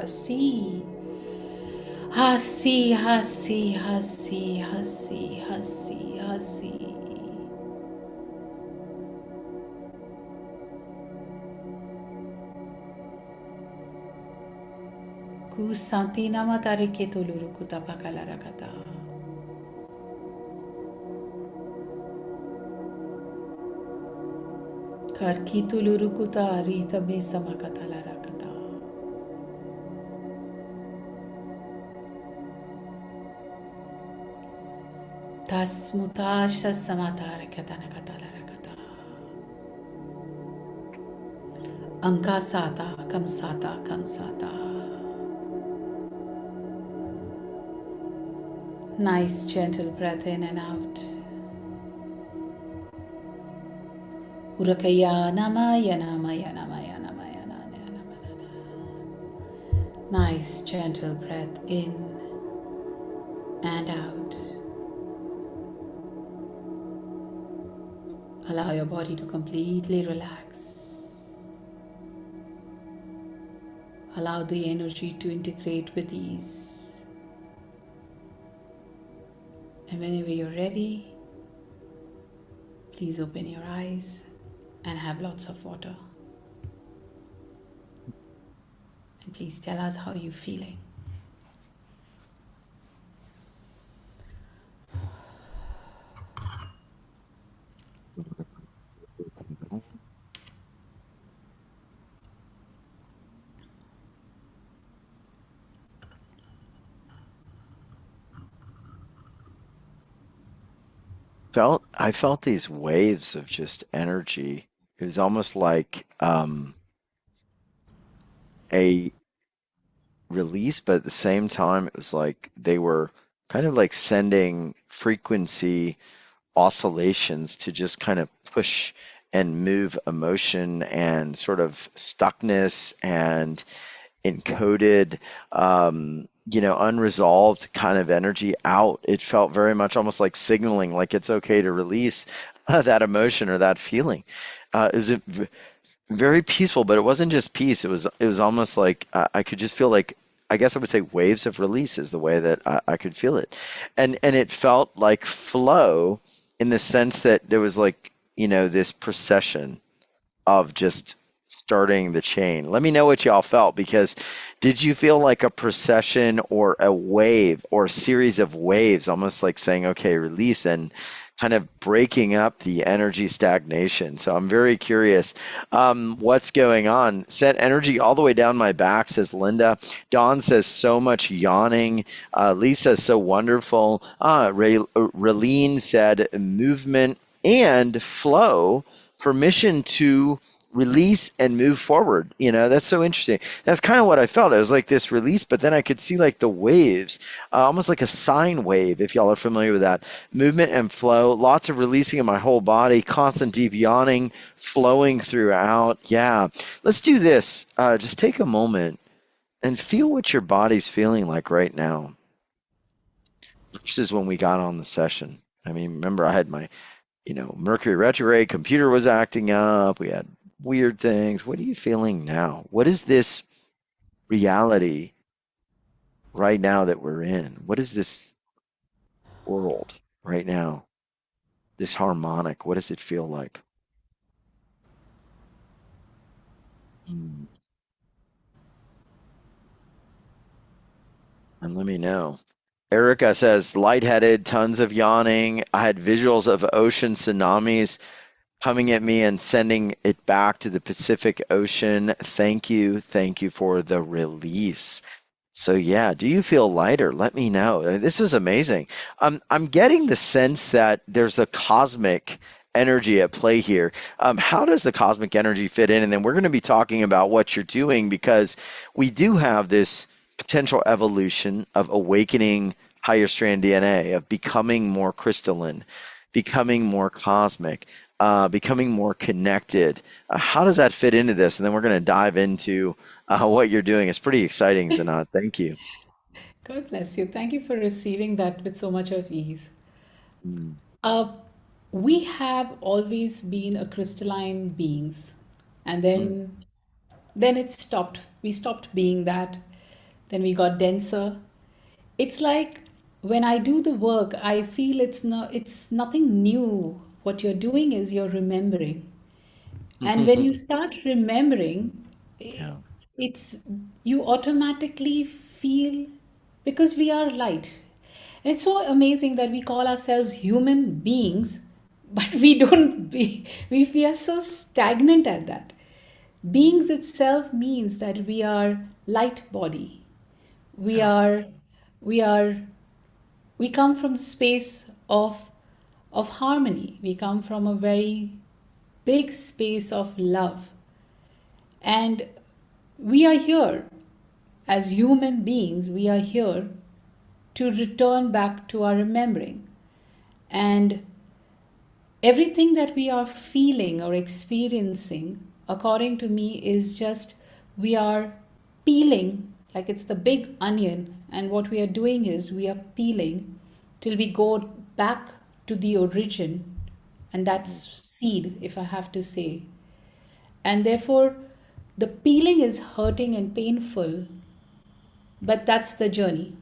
See. Hasi, hasi, hasi, hasi, hasi, hasi. Ku santi nama tarike tuluru kutapakala rakata. Karki tuluru kuta rita besamakata la rakata. Tas mutasha samatara katana katala rakata. Anka sata, kam sata, kam sata. Nice gentle breath in and out. Urakaya namaya namaya namaya namaya namaya namaya. Nice gentle breath in and out. Allow your body to completely relax. Allow the energy to integrate with ease. And whenever you're ready, please open your eyes and have lots of water. And please tell us how you're feeling. I felt these waves of just energy. It was almost like a release, but at the same time, it was like they were kind of like sending frequency oscillations to just kind of push and move emotion and sort of stuckness and encoded, unresolved kind of energy out. It felt very much almost like signaling, like it's okay to release that emotion or that feeling. Is it very peaceful? But it wasn't just peace. It was almost like I could just feel like, I guess I would say, waves of release is the way that I could feel it, and it felt like flow in the sense that there was like this procession of just starting the chain. Let me know what y'all felt, because did you feel like a procession or a wave or a series of waves, almost like saying, okay, release, and kind of breaking up the energy stagnation? So I'm very curious what's going on. Sent energy all the way down my back, says Linda. Dawn says so much yawning. Lisa, so wonderful. Raylene said movement and flow, permission to release and move forward. That's so interesting. That's kind of what I felt. It was like this release, but then I could see like the waves, almost like a sine wave, if y'all are familiar with that. Movement and flow, lots of releasing in my whole body, constant deep yawning, flowing throughout. Yeah. Let's do this. Just take a moment and feel what your body's feeling like right now versus when we got on the session. I mean, remember I had my Mercury retrograde, computer was acting up, we had weird things. What are you feeling now? What is this reality right now that we're in? What is this world right now? This harmonic, what does it feel like? Mm. And let me know. Erica says, lightheaded, tons of yawning. I had visuals of ocean tsunamis coming at me and sending it back to the Pacific Ocean. Thank you. Thank you for the release. So yeah, do you feel lighter? Let me know. This was amazing. I'm getting the sense that there's a cosmic energy at play here. How does the cosmic energy fit in? And then we're going to be talking about what you're doing because we do have this potential evolution of awakening higher strand DNA, of becoming more crystalline, becoming more cosmic, becoming more connected. How does that fit into this? And then we're going to dive into what you're doing. It's pretty exciting, Zanat. Thank you. God bless you. Thank you for receiving that with so much of ease. Mm, Uh, we have always been a crystalline beings, and mm, then it stopped. We stopped being that. Then we got denser. It's like when I do the work, I feel it's nothing new. What you're doing is you're remembering. And when you start remembering, yeah. it's you automatically feel because we are light. And it's so amazing that we call ourselves human beings, but we don't be we are so stagnant at that. Beings itself means that we are light body. We Yeah. are we are we come from the space of harmony. We come from a very big space of love. And we are here as human beings, we are here to return back to our remembering. And everything that we are feeling or experiencing, according to me, is just we are peeling, like it's the big onion. And what we are doing is we are peeling till we go back to the origin, and that's Mm, seed, if I have to say. And therefore, the peeling is hurting and painful, but that's the journey.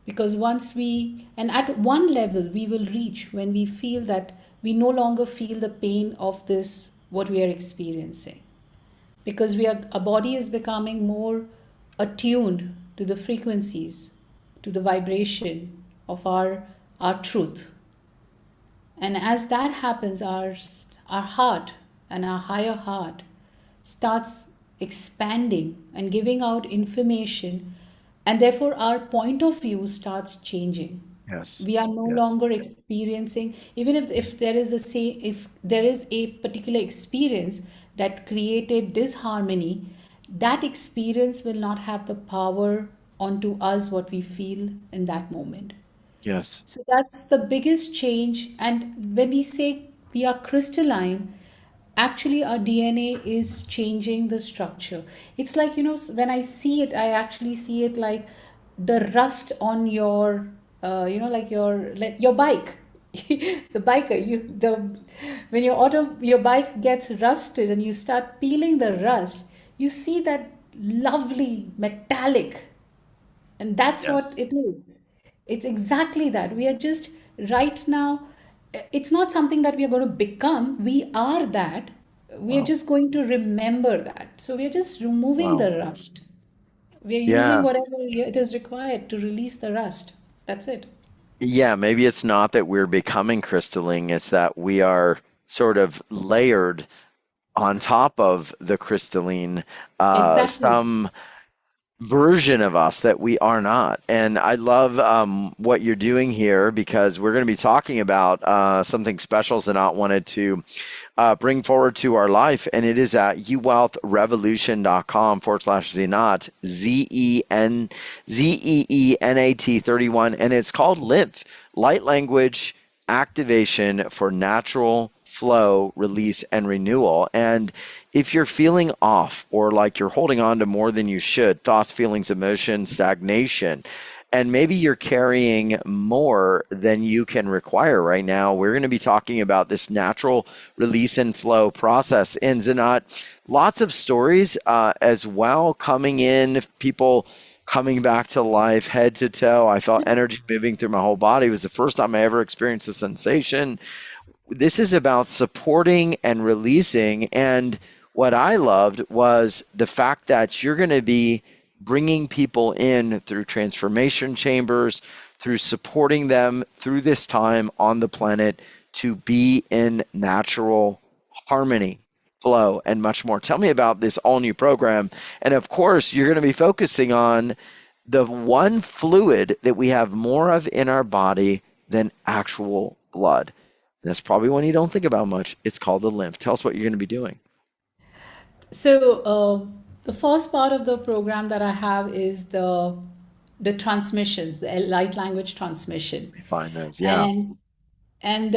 Because once we, and at one level, we will reach when we feel that we no longer feel the pain of this, what we are experiencing. Because our body is becoming more attuned to the frequencies, to the vibration of our truth. And as that happens, our heart and our higher heart starts expanding and giving out information, and therefore our point of view starts changing. yes. We are no Yes. longer experiencing, even if there is if there is a particular experience that created disharmony, that experience will not have the power onto us what we feel in that moment. Yes. So that's the biggest change. And when we say we are crystalline, actually our DNA is changing the structure. It's like, when I see it, I actually see it like the rust on your, like your bike. The biker, when your bike gets rusted and you start peeling the rust, you see that lovely metallic, and that's what Yes. it is. It's exactly that. We are just right now, it's not something that we are going to become. We are that. We are Wow. just going to remember that. So we are just removing Wow. the rust. We are using Yeah. whatever it is required to release the rust. That's it. Yeah. Maybe it's not that we're becoming crystalline, it's that we are sort of layered on top of the crystalline, Exactly. some version of us that we are not. And I love what you're doing here because we're going to be talking about something special Zanat wanted to bring forward to our life, and it is at uwealthrevolution.com/Zenat, ZEENAT 31, and it's called Lymph, Light Language Activation for Natural Flow, Release, and Renewal. And if you're feeling off or like you're holding on to more than you should, thoughts, feelings, emotions, stagnation, and maybe you're carrying more than you can require right now, we're going to be talking about this natural release and flow process. And Zanat, lots of stories as well coming in, people coming back to life, head to toe. I felt energy moving through my whole body. It was the first time I ever experienced a sensation. This is about supporting and releasing. And what I loved was the fact that you're going to be bringing people in through transformation chambers, through supporting them through this time on the planet to be in natural harmony, flow, and much more. Tell me about this all new program. And of course, you're going to be focusing on the one fluid that we have more of in our body than actual blood. That's probably one you don't think about much. It's called the lymph. Tell us what you're going to be doing. So the first part of the program that I have is the transmissions, the light language transmission, Find those. Yeah. and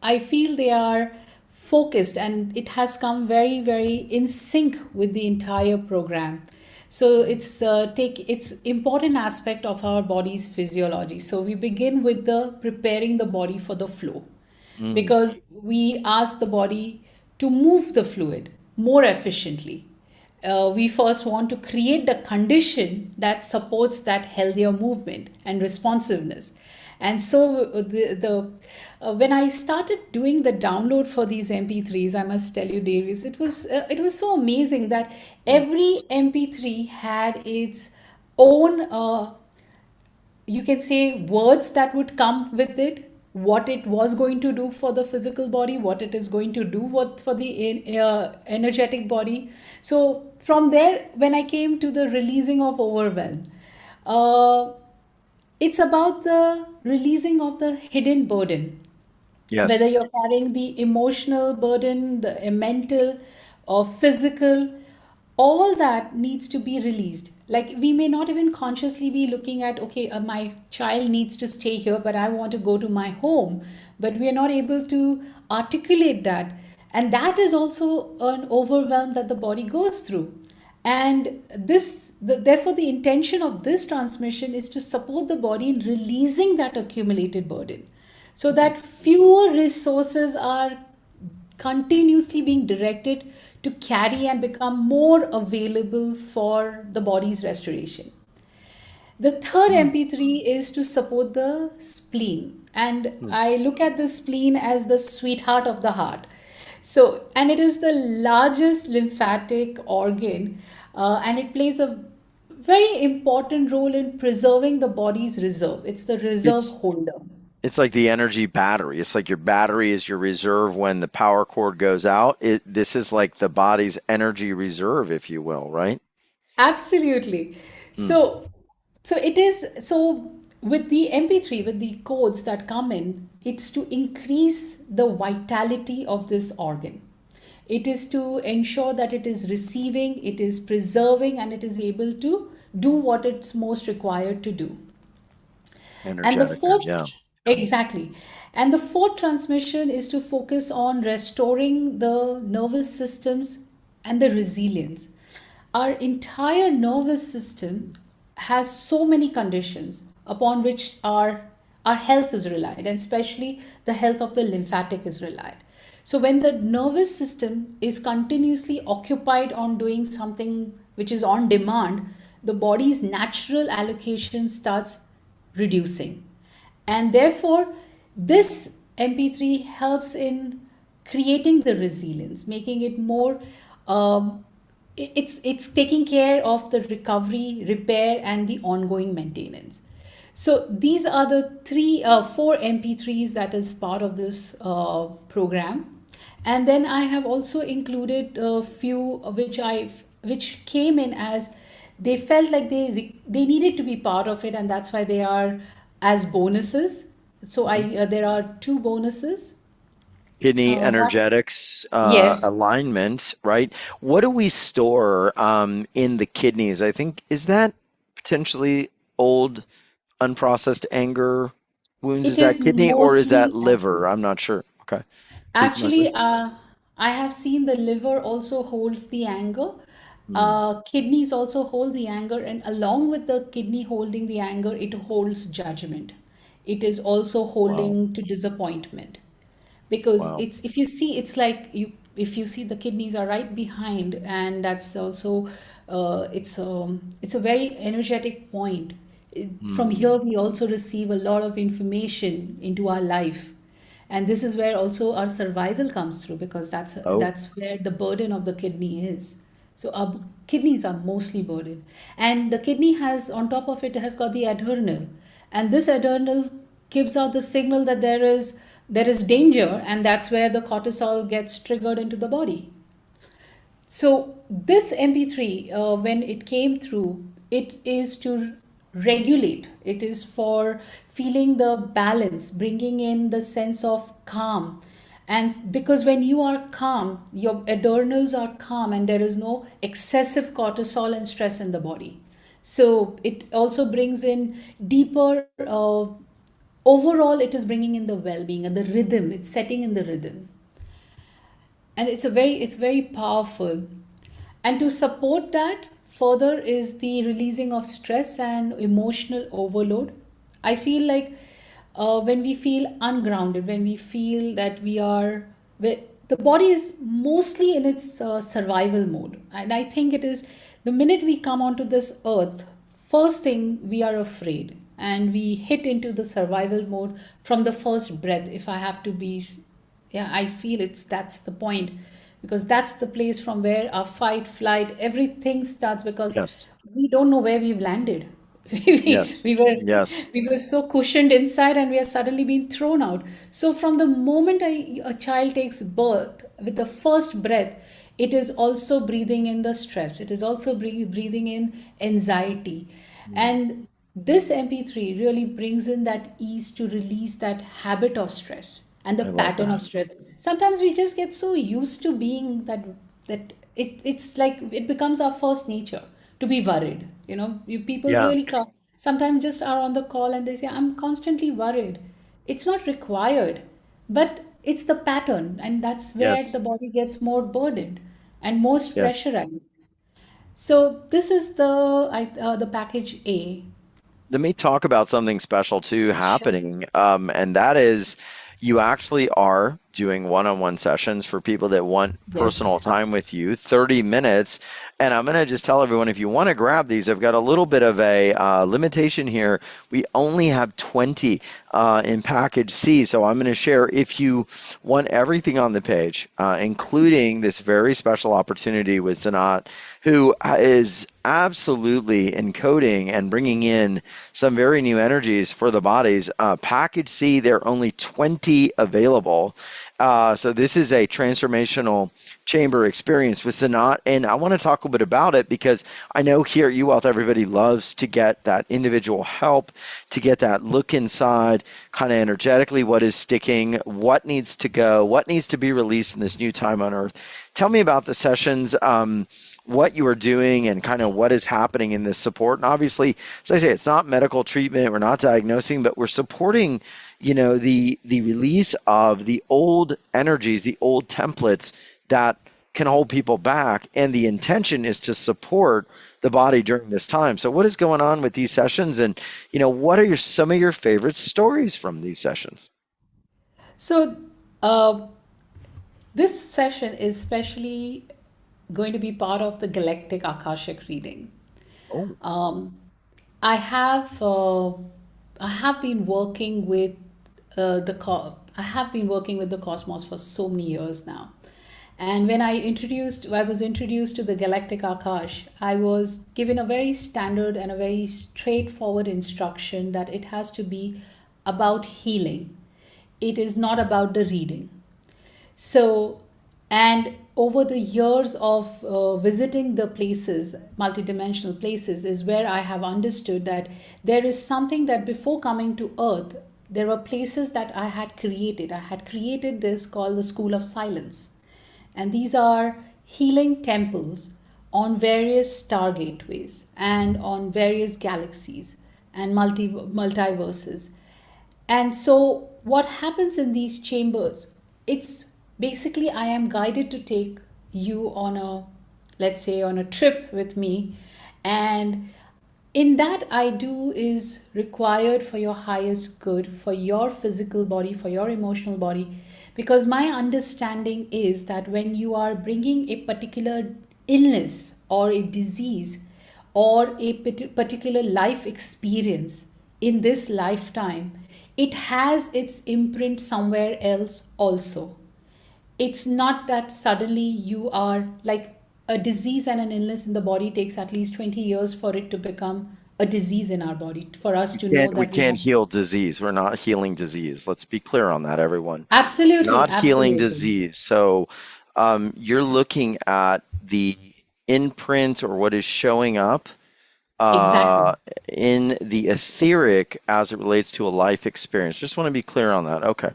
I feel they are focused, and it has come very very in sync with the entire program. So it's important aspect of our body's physiology. So we begin with the preparing the body for the flow, Mm. because we ask the body to move the fluid more efficiently. We first want to create the condition that supports that healthier movement and responsiveness. And so when I started doing the download for these MP3s, I must tell you, Darius, it was so amazing that Mm. every MP3 had its own you can say words that would come with it, what it was going to do for the physical body, what it is going to do what for the energetic body. So from there, when I came to the releasing of overwhelm, uh, it's about the releasing of the hidden burden, whether Yes. you're carrying the emotional burden, the mental or physical, all that needs to be released. Like, we may not even consciously be looking at, okay, my child needs to stay here, but I want to go to my home, but we are not able to articulate that. And that is also an overwhelm that the body goes through. And therefore, the intention of this transmission is to support the body in releasing that accumulated burden, so that fewer resources are continuously being directed to carry and become more available for the body's restoration. The third Mm. MP3 is to support the spleen. And Mm. I look at the spleen as the sweetheart of the heart. So, and it is the largest lymphatic organ, and it plays a very important role in preserving the body's reserve. It's the reserve It's holder. it's like the energy battery. It's like your battery is your reserve when the power cord goes out. This is like the body's energy reserve, if you will, right? Absolutely. Mm. So it is so with the MP3, with the codes that come in, it's to increase the vitality of this organ. It is to ensure that it is receiving, it is preserving, and it is able to do what it's most required to do. And the Energetic. fourth, Yeah. exactly. And the fourth transmission is to focus on restoring the nervous systems and the resilience. Our entire nervous system has so many conditions upon which our health is relied, and especially the health of the lymphatic is relied. So when the nervous system is continuously occupied on doing something which is on demand, the body's natural allocation starts reducing. And therefore, this MP3 helps in creating the resilience, making it more. It's taking care of the recovery, repair, and the ongoing maintenance. So these are the four MP3s that is part of this program. And then I have also included a few which came in as they felt like they needed to be part of it, and that's why they are as bonuses. So I Mhm. there are two bonuses. Kidney One, energetics yes, alignment, right? What do we store in the kidneys? I think, is that potentially old unprocessed anger wounds? Is it that is kidney or is that mostly liver? I'm not sure. Okay. It's mostly. actually, I have seen the liver also holds the anger. Mm, Kidneys also hold the anger, and along with the kidney holding the anger, it holds judgment. It is also wow. holding to disappointment, because Wow. it's, if you see, it's like you, if you see, the kidneys are right behind, and that's also it's a very energetic point. From Mm. here we also receive a lot of information into our life, and this is where also our survival comes through, because Oh, that's where the burden of the kidney is. So our kidneys are mostly burdened, and the kidney has, on top of it, has got the adrenal, and this adrenal gives out the signal that there is danger, and that's where the cortisol gets triggered into the body. So this MP3, when it came through, it is to regulate. It is for feeling the balance, bringing in the sense of calm. And because when you are calm, your adrenals are calm, and there is no excessive cortisol and stress in the body. So it also brings in deeper, overall, it is bringing in the well being and the rhythm, it's setting in the rhythm, and it's very powerful. And to support that further is the releasing of stress and emotional overload. I feel like, when we feel ungrounded, when we feel that the body is mostly in its survival mode, and I think it is, the minute we come onto this earth, first thing, we are afraid, and we hit into the survival mode from the first breath. If I have to be, yeah, I feel that's the point, because that's the place from where our fight, flight, everything starts, because yes. we don't know where we've landed. we, Yes. we were Yes. we were so cushioned inside, and we are suddenly being thrown out. So from the moment a child takes birth, with the first breath, it is also breathing in the stress, it is also breathing in anxiety. Mm, And this MP3 really brings in that ease to release that habit of stress and the I love pattern that. of stress. Sometimes we just get so used to being it's like it becomes our first nature to be worried. People Yeah. really sometimes just are on the call and they say, I'm constantly worried. It's not required, but it's the pattern, and that's where the Yes. body gets more burdened and most Yes. pressurized. So this is the package A. Let me talk about something special too Sure. happening, and that is you actually are doing one-on-one sessions for people that want personal Yes. time with you, 30 minutes. And I'm going to just tell everyone, if you want to grab these, I've got a little bit of a limitation here. We only have 20 in package C, so I'm going to share, if you want everything on the page, including this very special opportunity with Sanat, who is absolutely encoding and bringing in some very new energies for the bodies. Package C, there are only 20 available. So this is a transformational chamber experience with Sanat, and I want to talk a bit about it because I know here at UWealth everybody loves to get that individual help, to get that look inside, kind of energetically, what is sticking, what needs to go, what needs to be released in this new time on Earth. Tell me about the sessions. What you are doing and kind of what is happening in this support. And obviously, as I say, it's not medical treatment. We're not diagnosing, but we're supporting, the release of the old energies, the old templates that can hold people back. And the intention is to support the body during this time. So what is going on with these sessions? And, what are some of your favorite stories from these sessions? So, uh, this session is especially going to be part of the Galactic Akashic reading. Oh, Um, I have I have been working with I have been working with the cosmos for so many years now. And when I was introduced to the Galactic Akash, I was given a very standard and a very straightforward instruction that it has to be about healing. It is not about the reading. So, And over the years of visiting the places, multidimensional places, is where I have understood that there is something that before coming to Earth, there were places that I had created. I had created this called the School of Silence. And these are healing temples on various star gateways and on various galaxies and multiverses. And so, what happens in these chambers? It's basically I am guided to take you on a, let's say, on a trip with me. And in that, I do is required for your highest good, for your physical body, for your emotional body. Because my understanding is that when you are bringing a particular illness or a disease or a particular life experience in this lifetime, it has its imprint somewhere else also. It's not that suddenly you are like a disease and an illness in the body takes at least 20 years for it to become a disease in our body, for us to know We that we can't have. heal disease. We're not healing disease. Let's be clear on that, everyone. Absolutely, Not healing absolutely. disease. So you're looking at the imprint or what is showing up Exactly. uh, in the etheric as it relates to a life experience. Just want to be clear on that. Okay.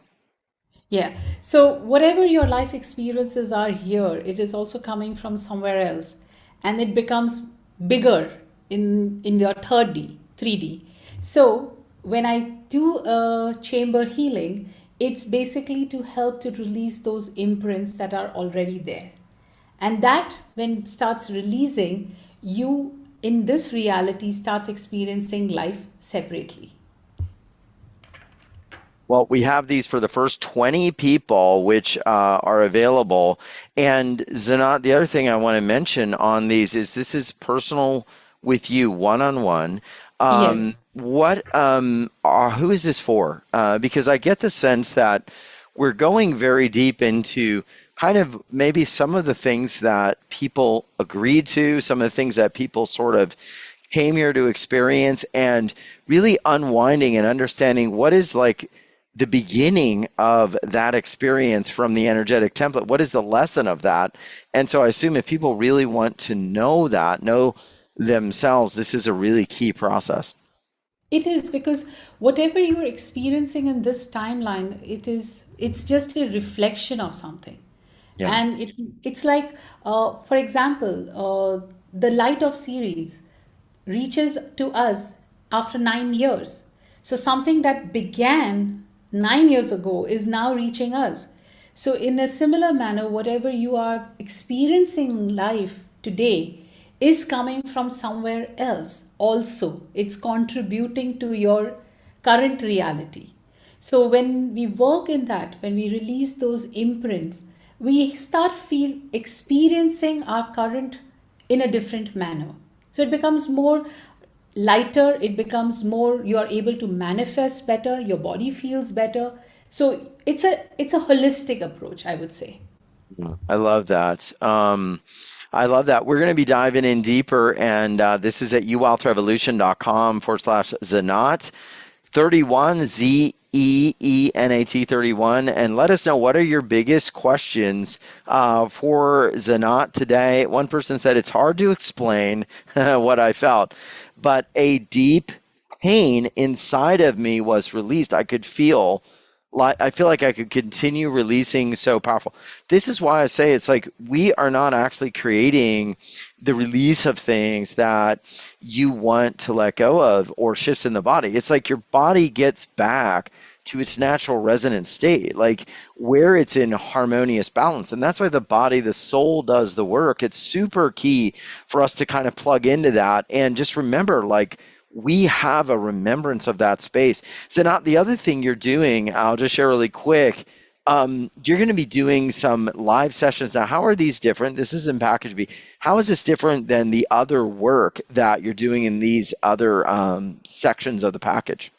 Yeah. So whatever your life experiences are here, it is also coming from somewhere else, and it becomes bigger in your third D, 3D. So when I do a chamber healing, it's basically to help to release those imprints that are already there. And that when it starts releasing, you in this reality starts experiencing life separately. Well, we have these for the first 20 people, which are available. And Zanat, the other thing I want to mention on these is this is personal with you, one-on-one. Yes. Who is this for? Because I get the sense that we're going very deep into kind of maybe some of the things that people agreed to, some of the things that people sort of came here to experience, and really unwinding and understanding what is like the beginning of that experience from the energetic template. What is the lesson of that? And so I assume if people really want to know that, know themselves, this is a really key process. It is because whatever you're experiencing in this timeline, it's just a reflection of something. Yeah. And it's like for example, the light of series reaches to us after 9 years. So something that began 9 years ago is now reaching us. So, in a similar manner, whatever you are experiencing in life today is coming from somewhere else. Also, it's contributing to your current reality. So, when we work in that, when we release those imprints, we start feel experiencing our current in a different manner. So, it becomes more lighter, it becomes more, you are able to manifest better, your body feels better. So it's a holistic approach, I would say. I love that. I love that. We're going to be diving in deeper, and this is at uwealthrevolution.com/Zanat. 31, Zeenat 31, and let us know what are your biggest questions for Zanat today. One person said it's hard to explain what I felt, but a deep pain inside of me was released. I could feel like I feel like I could continue releasing so powerful. This is why I say it's like we are not actually creating the release of things that you want to let go of or shifts in the body. It's like your body gets back to its natural resonant state, like where it's in harmonious balance. And that's why the body, the soul does the work. It's super key for us to kind of plug into that and just remember, like, we have a remembrance of that space. So now the other thing you're doing, I'll just share really quick. You're going to be doing some live sessions now. How are these different? This is in package B. How is this different than the other work that you're doing in these other sections of the package?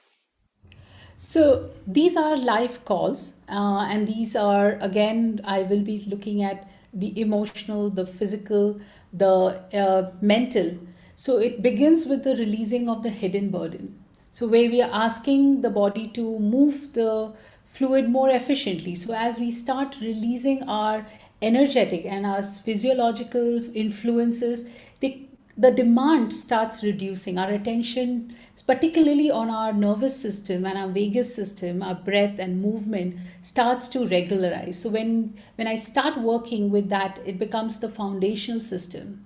So these are live calls, and these are again, I will be looking at the emotional, the physical, the mental. So it begins with the releasing of the hidden burden. So where we are asking the body to move the fluid more efficiently. So as we start releasing our energetic and our physiological influences, the demand starts reducing. Our attention, particularly on our nervous system and our vagus system, our breath and movement, starts to regularize. So when I start working with that, it becomes the foundational system.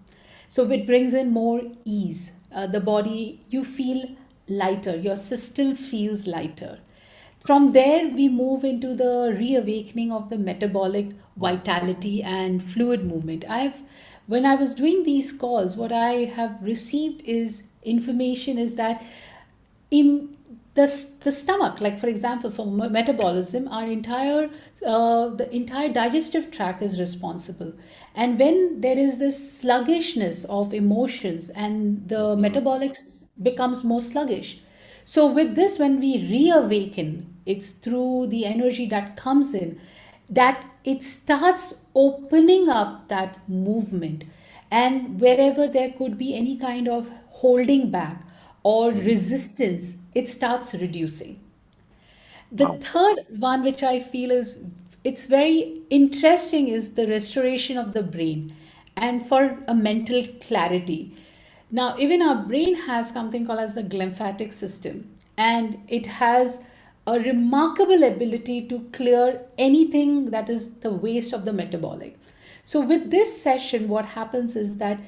So it brings in more ease. The body, you feel lighter, your system feels lighter. From there, we move into the reawakening of the metabolic vitality and fluid movement. When I was doing these calls, what I have received is information is that in the stomach, like for example for metabolism, the entire digestive tract is responsible. And when there is this sluggishness of emotions and the Hmm. metabolics becomes more sluggish, so with this, when we reawaken, it's through the energy that comes in that it starts opening up that movement. And wherever there could be any kind of holding back or resistance, it starts reducing. The Wow. third one, which I feel is it's very interesting, is the restoration of the brain and for a mental clarity. Now, even our brain has something called as the glymphatic system, and it has a remarkable ability to clear anything that is the waste of the metabolic. So, with this session, what happens is that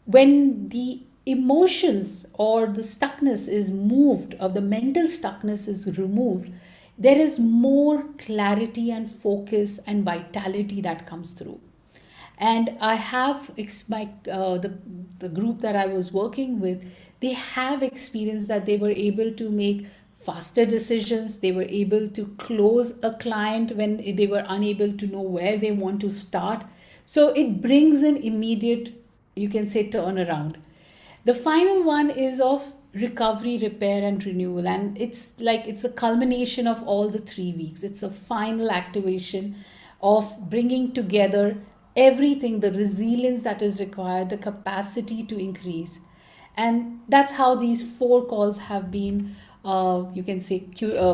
when the emotions or the stuckness is moved, or the mental stuckness is removed, there is more clarity and focus and vitality that comes through. And I have the group that I was working with, they have experienced that they were able to make faster decisions. They were able to close a client when they were unable to know where they want to start. So it brings an immediate, you can say, turnaround. The final one is of recovery, repair, and renewal. And it's like it's a culmination of all the 3 weeks. It's a final activation of bringing together everything, the resilience that is required, the capacity to increase. And that's how these 4 calls have been, you can say,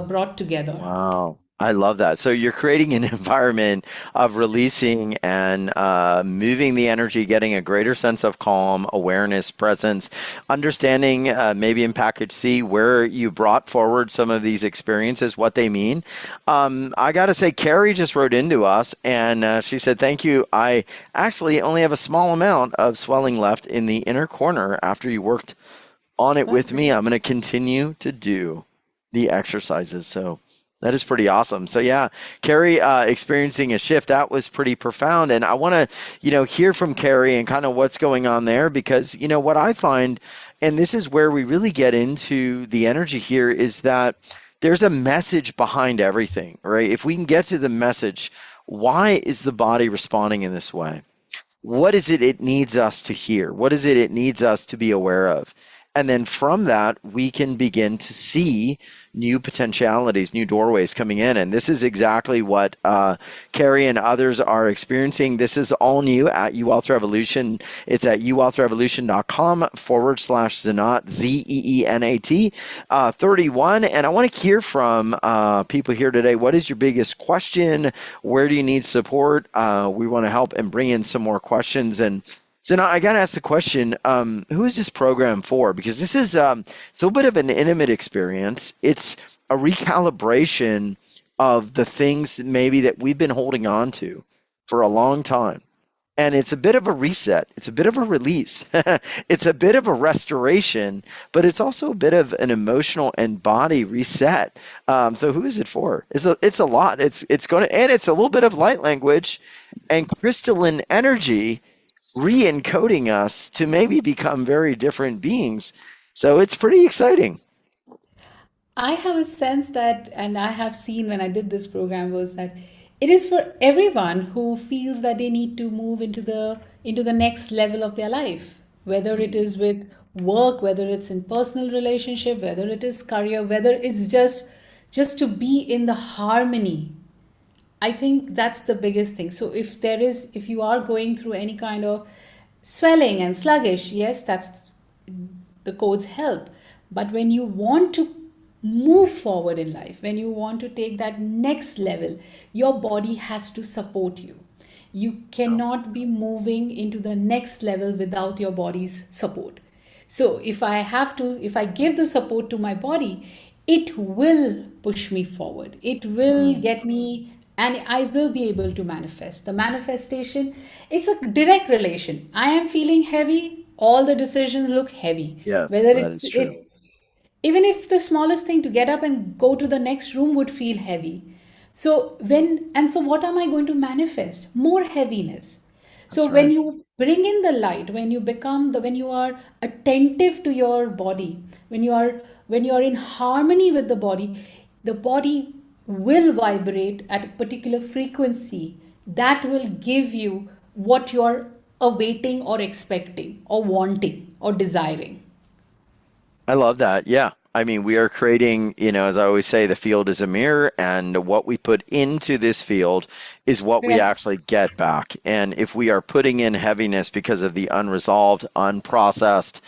brought together. Wow. I love that. So you're creating an environment of releasing and moving the energy, getting a greater sense of calm, awareness, presence, understanding maybe in package C where you brought forward some of these experiences, what they mean. I got to say, Carrie just wrote into us and she said, "Thank you. I actually only have a small amount of swelling left in the inner corner after you worked on it with me. I'm going to continue to do the exercises." So that is pretty awesome. So yeah, Carrie, experiencing a shift, that was pretty profound. And I want to, hear from Carrie and kind of what's going on there because, what I find, and this is where we really get into the energy here, is that there's a message behind everything, right? If we can get to the message, why is the body responding in this way? What is it needs us to hear? What is it needs us to be aware of? And then from that, we can begin to see new potentialities, new doorways coming in. And this is exactly what Carrie and others are experiencing. This is all new at UWealth Revolution. It's at uwealthrevolution.com/Zeenat, Zeenat 31. And I want to hear from people here today. What is your biggest question? Where do you need support? We want to help and bring in some more questions. And so now I got to ask the question, who is this program for? Because this is it's a little bit of an intimate experience. It's a recalibration of the things that maybe that we've been holding on to for a long time. And it's a bit of a reset. It's a bit of a release. It's a bit of a restoration, but it's also a bit of an emotional and body reset. So who is it for? It's a lot. It's going to, and it's a little bit of light language and crystalline energy re-encoding us to maybe become very different beings. So it's pretty exciting. I have a sense that, and I have seen when I did this program, was that it is for everyone who feels that they need to move into the next level of their life, whether it is with work, whether it's in personal relationship, whether it is career, whether it's just to be in the harmony. I think that's the biggest thing. So if you are going through any kind of swelling and sluggish, yes, that's the codes help. But when you want to move forward in life, when you want to take that next level, your body has to support you. You cannot be moving into the next level without your body's support. So if I give the support to my body, it will push me forward. It will Mm. get me, and I will be able to manifest. The manifestation, it's a direct relation. I am feeling heavy, all the decisions look heavy. Yes, Whether that is true. it's even if the smallest thing to get up and go to the next room would feel heavy. So what am I going to manifest? More heaviness. So That's when right. you bring in the light, when you are attentive to your body, when you are in harmony with the body will vibrate at a particular frequency that will give you what you're awaiting or expecting or wanting or desiring. I love that. Yeah. I mean, we are creating, as I always say, the field is a mirror, and what we put into this field is what we Correct. actually get back. And if we are putting in heaviness because of the unresolved, unprocessed,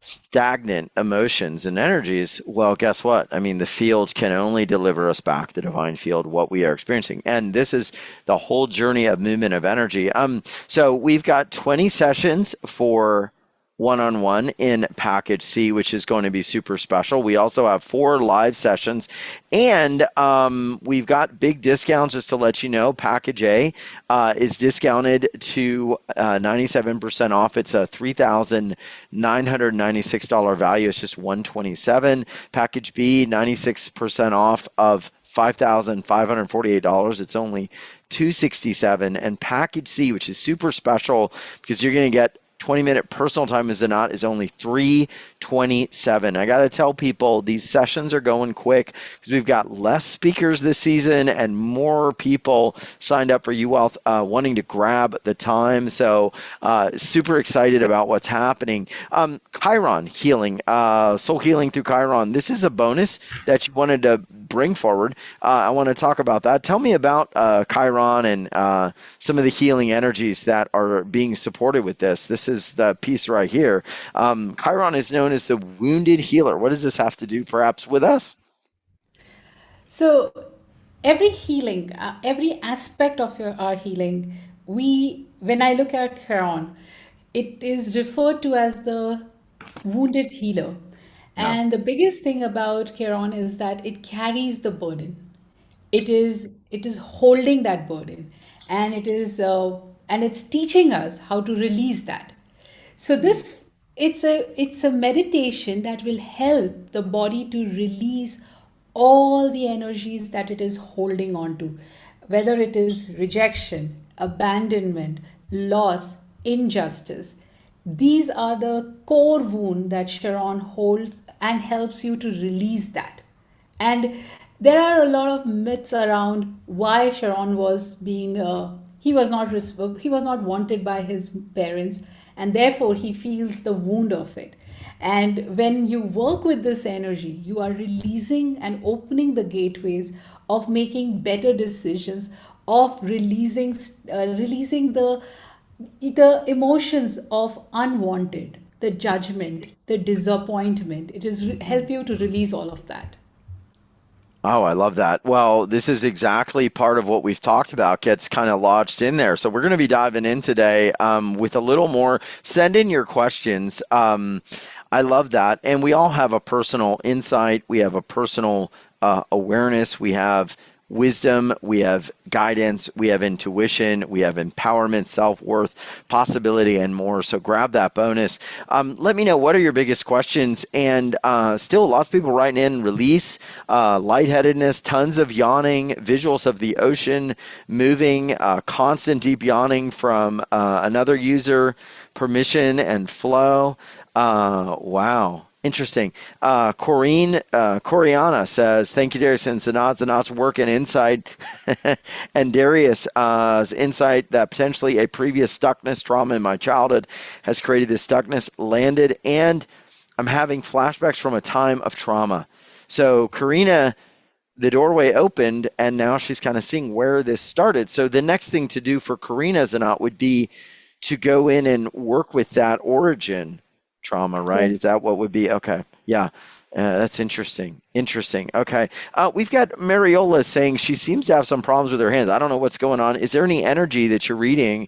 stagnant emotions and energies, well, guess what? I mean, the field can only deliver us back, the divine field, what we are experiencing. And this is the whole journey of movement of energy. So we've got 20 sessions for one-on-one in package C, which is going to be super special. We also have 4 live sessions, and we've got big discounts. Just to let you know, package A is discounted to 97% off. It's a $3,996 value. It's just $127. Package B, 96% off of $5,548. It's only $267. And package C, which is super special because you're going to get 20-minute personal time as a knot, is only $327. I got to tell people these sessions are going quick because we've got less speakers this season and more people signed up for UWealth wanting to grab the time. So super excited about what's happening. Chiron healing, soul healing through Chiron. This is a bonus that you wanted to bring forward. I want to talk about that. Tell me about Chiron and some of the healing energies that are being supported with this. This is the piece right here. Chiron is known as the wounded healer. What does this have to do perhaps with us? So every healing, every aspect of our healing, when I look at Chiron, it is referred to as the wounded healer. Yeah. And the biggest thing about Chiron is that it carries the burden. It is holding that burden, and it's teaching us how to release that. So Mm. this it's a meditation that will help the body to release all the energies that it is holding on to, whether it is rejection, abandonment, loss, injustice. These are the core wound that Sharon holds and helps you to release that. And there are a lot of myths around why Sharon was being he was not wanted by his parents, and therefore he feels the wound of it. And when you work with this energy, you are releasing and opening the gateways of making better decisions, of releasing the emotions of unwanted, the judgment, the disappointment. It is help you to release all of that. Oh, I love that. Well, this is exactly part of what we've talked about gets kind of lodged in there. So we're going to be diving in today with a little more. Send in your questions. I love that. And we all have a personal insight. We have a personal awareness. We have wisdom. We have guidance. We have intuition. We have empowerment, self-worth, possibility, and more. So grab that bonus. Let me know, what are your biggest questions? And still lots of people writing in: release, lightheadedness, tons of yawning, visuals of the ocean moving, constant deep yawning from another user, permission and flow. Wow. Interesting. Coriana says, thank you, Darius and Sanat. Sanat's working inside. And Darius' insight that potentially a previous stuckness trauma in my childhood has created this stuckness, landed, and I'm having flashbacks from a time of trauma. So, Karina, the doorway opened, and now she's kind of seeing where this started. So, the next thing to do for Karina Zanat would be to go in and work with that origin trauma, right? Is Yes. that what would be? Okay. Yeah. That's interesting. Interesting. Okay. We've got Mariola saying she seems to have some problems with her hands. I don't know what's going on. Is there any energy that you're reading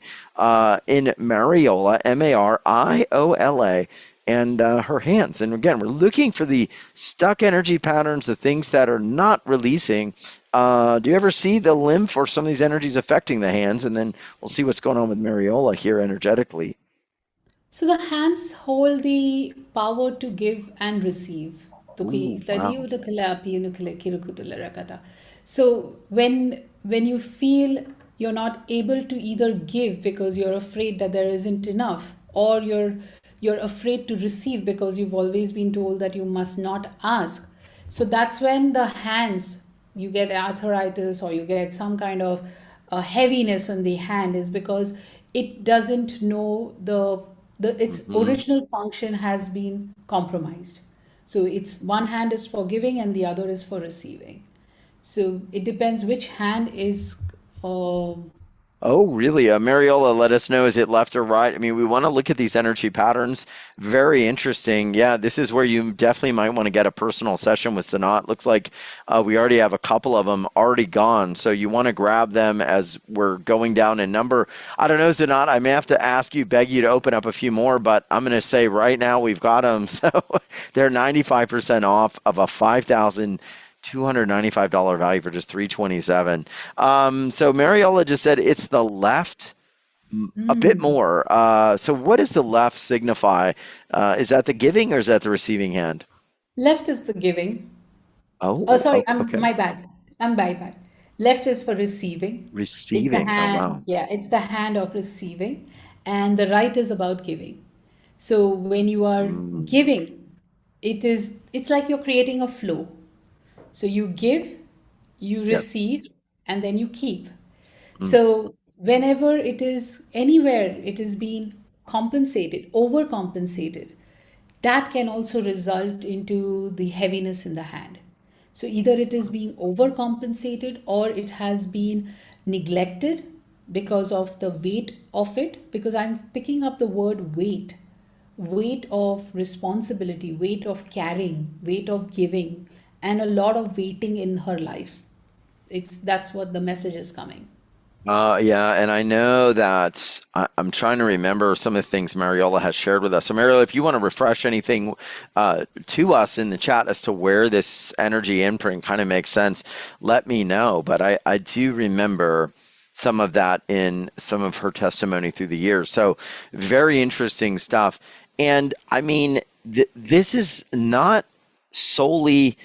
in Mariola, Mariola, and her hands? And again, we're looking for the stuck energy patterns, the things that are not releasing. Do you ever see the lymph or some of these energies affecting the hands? And then we'll see what's going on with Mariola here energetically. So the hands hold the power to give and receive. Ooh, wow. So when you feel you're not able to either give because you're afraid that there isn't enough, or you're afraid to receive because you've always been told that you must not ask. So that's when the hands, you get arthritis or you get some kind of heaviness on the hand, is because it doesn't know the its Hmm. original function has been compromised. So it's one hand is for giving and the other is for receiving. So it depends which hand is uh, Oh, really? Mariola, let us know, is it left or right? I mean, we want to look at these energy patterns. Very interesting. Yeah, this is where you definitely might want to get a personal session with Sanat. Looks like we already have a couple of them already gone. So you want to grab them as we're going down in number. I don't know, Sanat, I may have to ask you, beg you to open up a few more, but I'm going to say right now we've got them. So they're 95% off of a 5,295 value for just 327. So Mariola just said it's the left a bit more. So what does the left signify? Is that the giving or is that the receiving hand? left is the giving. Oh, Oh, sorry, okay. my bad. I'm my bad. Left is for receiving. It's the Receiving. Oh, hand, wow. yeah, it's the hand of receiving, and the right is about giving. So when you are Mm, giving, it's like you're creating a flow. So you give, you yes. receive, and then you keep. Mm. So whenever it is anywhere it is being compensated, overcompensated, that can also result into the heaviness in the hand. So either it is being overcompensated or it has been neglected because of the weight of it. Because I'm picking up the word weight, weight of responsibility, weight of carrying, weight of giving, and a lot of waiting in her life. It's That's what the message is coming. Yeah, and I know that I'm trying to remember some of the things Mariola has shared with us. So, Mariola, if you want to refresh anything to us in the chat as to where this energy imprint kind of makes sense, let me know. But I do remember some of that in some of her testimony through the years. So, very interesting stuff. And I mean, th this is not solely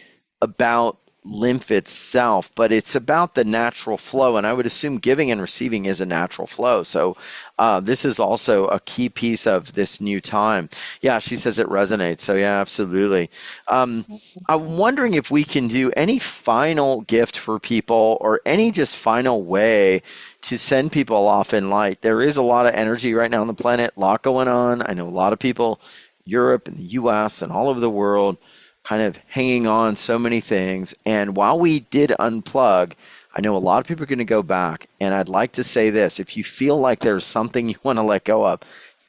about lymph itself, but it's about the natural flow. And I would assume giving and receiving is a natural flow. So this is also a key piece of this new time. Yeah, she says it resonates. So yeah, absolutely. Um, I'm wondering if we can do any final gift for people or any just final way to send people off in light. There is a lot of energy right now on the planet, a lot going on. I know a lot of people, Europe and the US and all over the world, kind of hanging on so many things. And while we did unplug, I know a lot of people are going to go back. And I'd like to say this, if you feel like there's something you want to let go of,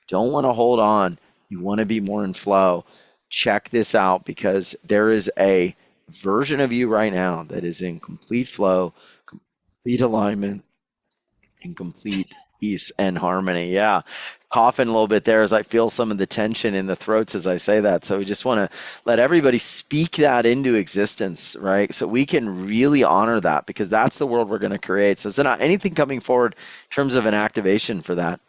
don't want to hold on, you want to be more in flow, check this out because there is a version of you right now that is in complete flow, complete alignment, and complete peace and harmony. Yeah. Coughing a little bit there as I feel some of the tension in the throats as I say that. So we just want to let everybody speak that into existence, right? So we can really honor that because that's the world we're going to create. So is there not anything coming forward in terms of an activation for that?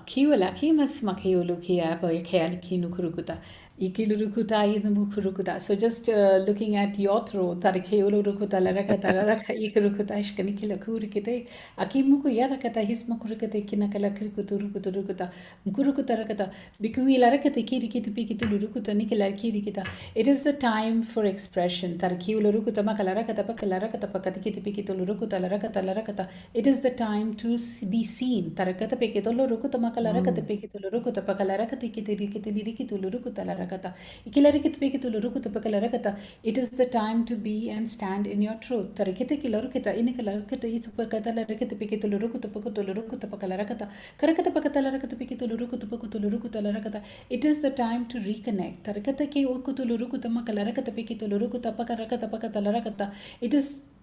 Kiwala kimas makiulukia ki nukurukuta. Ikilurukuta idumukurukuta. So just looking at your throat, tarikeulurukuta larakata laraka ikurukuta ishkanikila kurikite. Akimuku yarakata hismakurukate kinakala kirikuturukuturukuta. Mukurukuta rakata. Bikui larakate kirikiti pikitulurukuta nikila kirikita. It is the time for expression. Tarakiulurukuta makalarakata pakalarakata pakatikiti pikitulurukuta larakata larakata. It is the time to be seen. Tarakata pekitolo rukuta makalaraka te pekitolo rukuta pakalaraka tikiti rikiti rikitulu rukuta karakata. Ikilarikit pikitulu rukutapakalaragata. It is the time to be and stand in your truth. Tarikite kilarukita inikalarukita isupakatalarikit pikitulu rukutapakutulu rukutapakalaragata. Karakata pakatalaragata pikitulu rukutapakutulu rukutalarakata. It is the time to reconnect. Tarakata ki ukutulu rukutamakalarakat pikitulu rukutapakarakata pakatalaragata.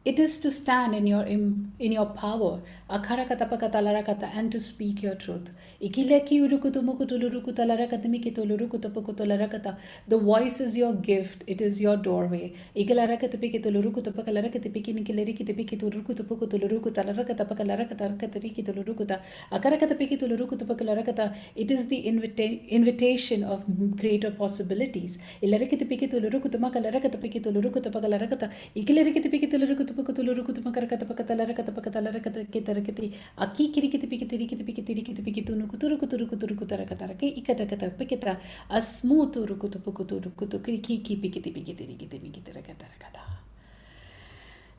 It is to stand in your power, akarakatapakatalarakata, and to speak your truth. Ikileki urukutumukuturukutalarakat. The voice is your gift, it is your doorway. It is the invitation of greater possibilities.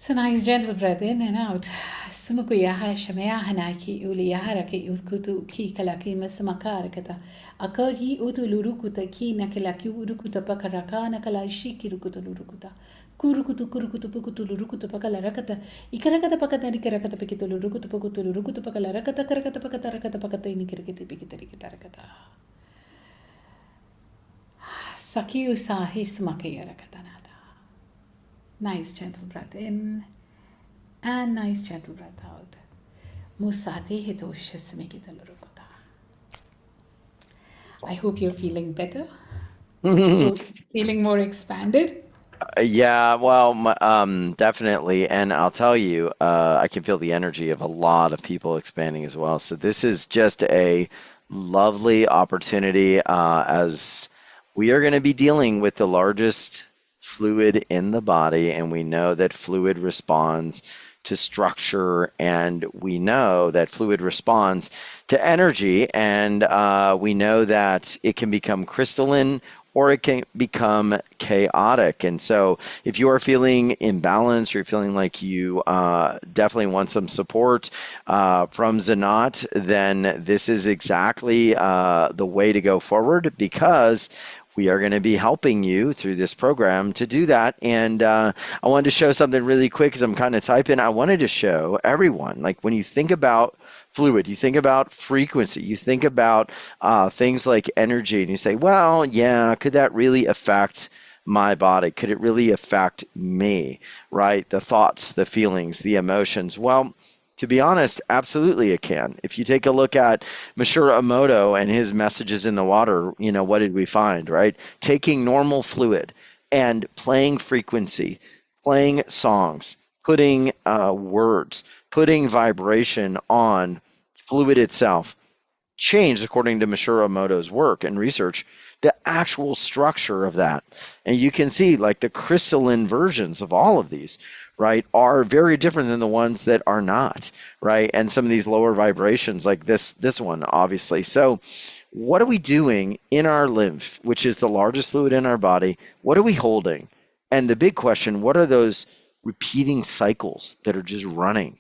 So nice gentle breath in and out. Sumukuyaha shameyaha naki uliyaharaki ukutu ki kalaki masamakarkata. Akari utulurukuta ki nakalaki urukuta pakaraka nakalashiki rukuta lurukuta. Kurukutu pukutu lurukuta pakalarakata. Ikarakata pakata nikarakata pikito lurukuta pukutu lurukuta pakalarakata karakata pakata rakata pakata inikirakiti pikitarikitarakata. Sakiyu sahi smakayarakanada. Nice gentle breath in and nice gentle breath out. Musati hitoshasmikitalurukuta. I hope you're feeling better. Feeling more expanded. Yeah, well, definitely. And I'll tell you, I can feel the energy of a lot of people expanding as well. So this is just a lovely opportunity as we are going to be dealing with the largest fluid in the body, and we know that fluid responds to structure, and we know that fluid responds to energy, and we know that it can become crystalline or it can become chaotic. And so if you are feeling imbalanced, or you're feeling like you definitely want some support from Zanat, then this is exactly the way to go forward, because we are going to be helping you through this program to do that. And I wanted to show something really quick because I'm kind of typing. I wanted to show everyone, like when you think about fluid, you think about frequency, you think about things like energy, and you say, well, yeah, could that really affect my body? Could it really affect me, right? The thoughts, the feelings, the emotions. Well, to be honest, absolutely it can. If you take a look at Mashura Emoto and his messages in the water, what did we find, right? Taking normal fluid and playing frequency, playing songs, putting words, putting vibration on fluid itself, changed, according to Mashura Emoto's work and research, the actual structure of that. And you can see like the crystalline versions of all of these, right, are very different than the ones that are not, right? And some of these lower vibrations, like this one, obviously. So what are we doing in our lymph, which is the largest fluid in our body? What are we holding? And the big question, what are those repeating cycles that are just running?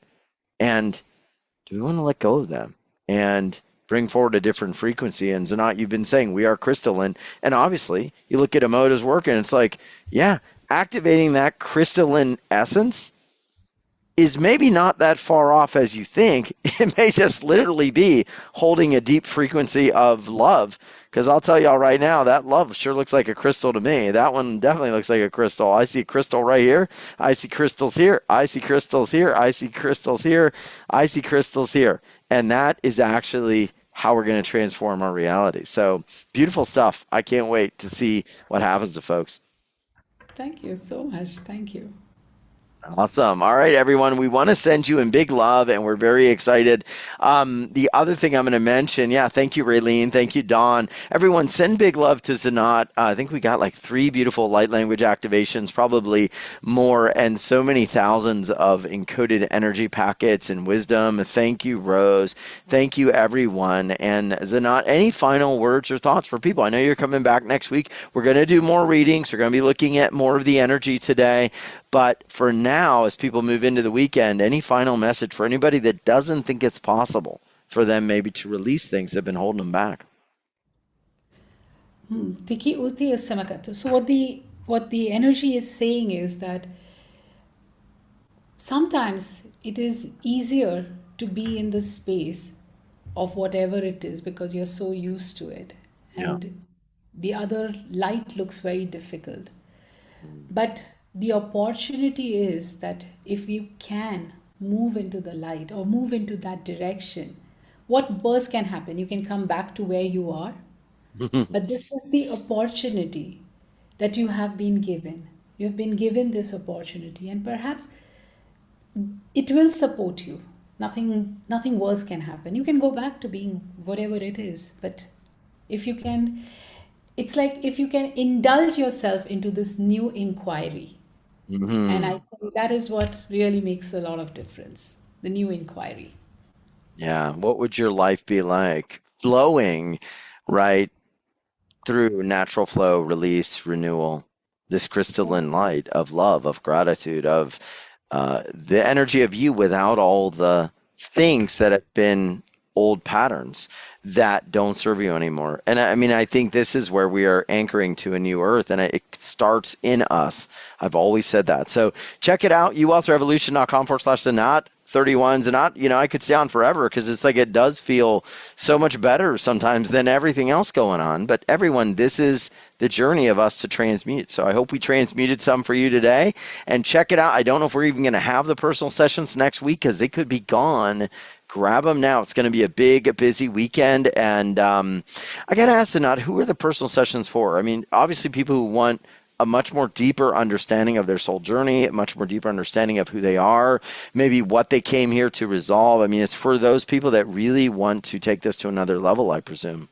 And do we want to let go of them and bring forward a different frequency? And Zanat, you've been saying we are crystalline. And obviously, you look at Emoto's work and it's like, yeah, activating that crystalline essence is maybe not that far off as you think. It may just literally be holding a deep frequency of love. Because I'll tell y'all right now, that love sure looks like a crystal to me. That one definitely looks like a crystal. I see crystal right here. I see crystals here. I see crystals here. I see crystals here. I see crystals here. And that is actually how we're going to transform our reality. So beautiful stuff. I can't wait to see what happens to folks. Thank you so much. Thank you. Awesome. All right, everyone. We want to send you in big love, and we're very excited. The other thing I'm going to mention, thank you, Raylene. Thank you, Dawn. Everyone, send big love to Zanat. I think we got like 3 beautiful light language activations, probably more, and so many thousands of encoded energy packets and wisdom. Thank you, Rose. Thank you, everyone. And Zanat, any final words or thoughts for people? I know you're coming back next week. We're going to do more readings. We're going to be looking at more of the energy today. But for now, as people move into the weekend, any final message for anybody that doesn't think it's possible for them maybe to release things that have been holding them back? Tiki uti is samakata. So what the energy is saying is that sometimes it is easier to be in the space of whatever it is because you're so used to it, Yeah. and the other light looks very difficult. Mm. But the opportunity is that if you can move into the light or move into that direction, what worse can happen? You can come back to where you are, but this is the opportunity that you have been given. You have been given this opportunity, and perhaps it will support you. Nothing worse can happen. You can go back to being whatever it is, but if you can, it's like if you can indulge yourself into this new inquiry. And Hmm. I think that is what really makes a lot of difference. The new inquiry. Yeah. What would your life be like? Flowing, right? Through natural flow, release, renewal, this crystalline light of love, of gratitude, of the energy of you without all the things that have been old patterns that don't serve you anymore. And I mean, I think this is where we are anchoring to a new earth, and it starts in us. I've always said that. So check it out, uwealthrevolution.com/Zanat. 31 Zanat, I could stay on forever because it's like it does feel so much better sometimes than everything else going on. But everyone, this is the journey of us to transmute. So I hope we transmuted some for you today. And check it out. I don't know if we're even going to have the personal sessions next week because they could be gone. Grab them now. It's going to be a big, busy weekend. And I got to ask Anat, who are the personal sessions for? I mean, obviously, people who want a much more deeper understanding of their soul journey, a much more deeper understanding of who they are, maybe what they came here to resolve. I mean, it's for those people that really want to take this to another level, I presume.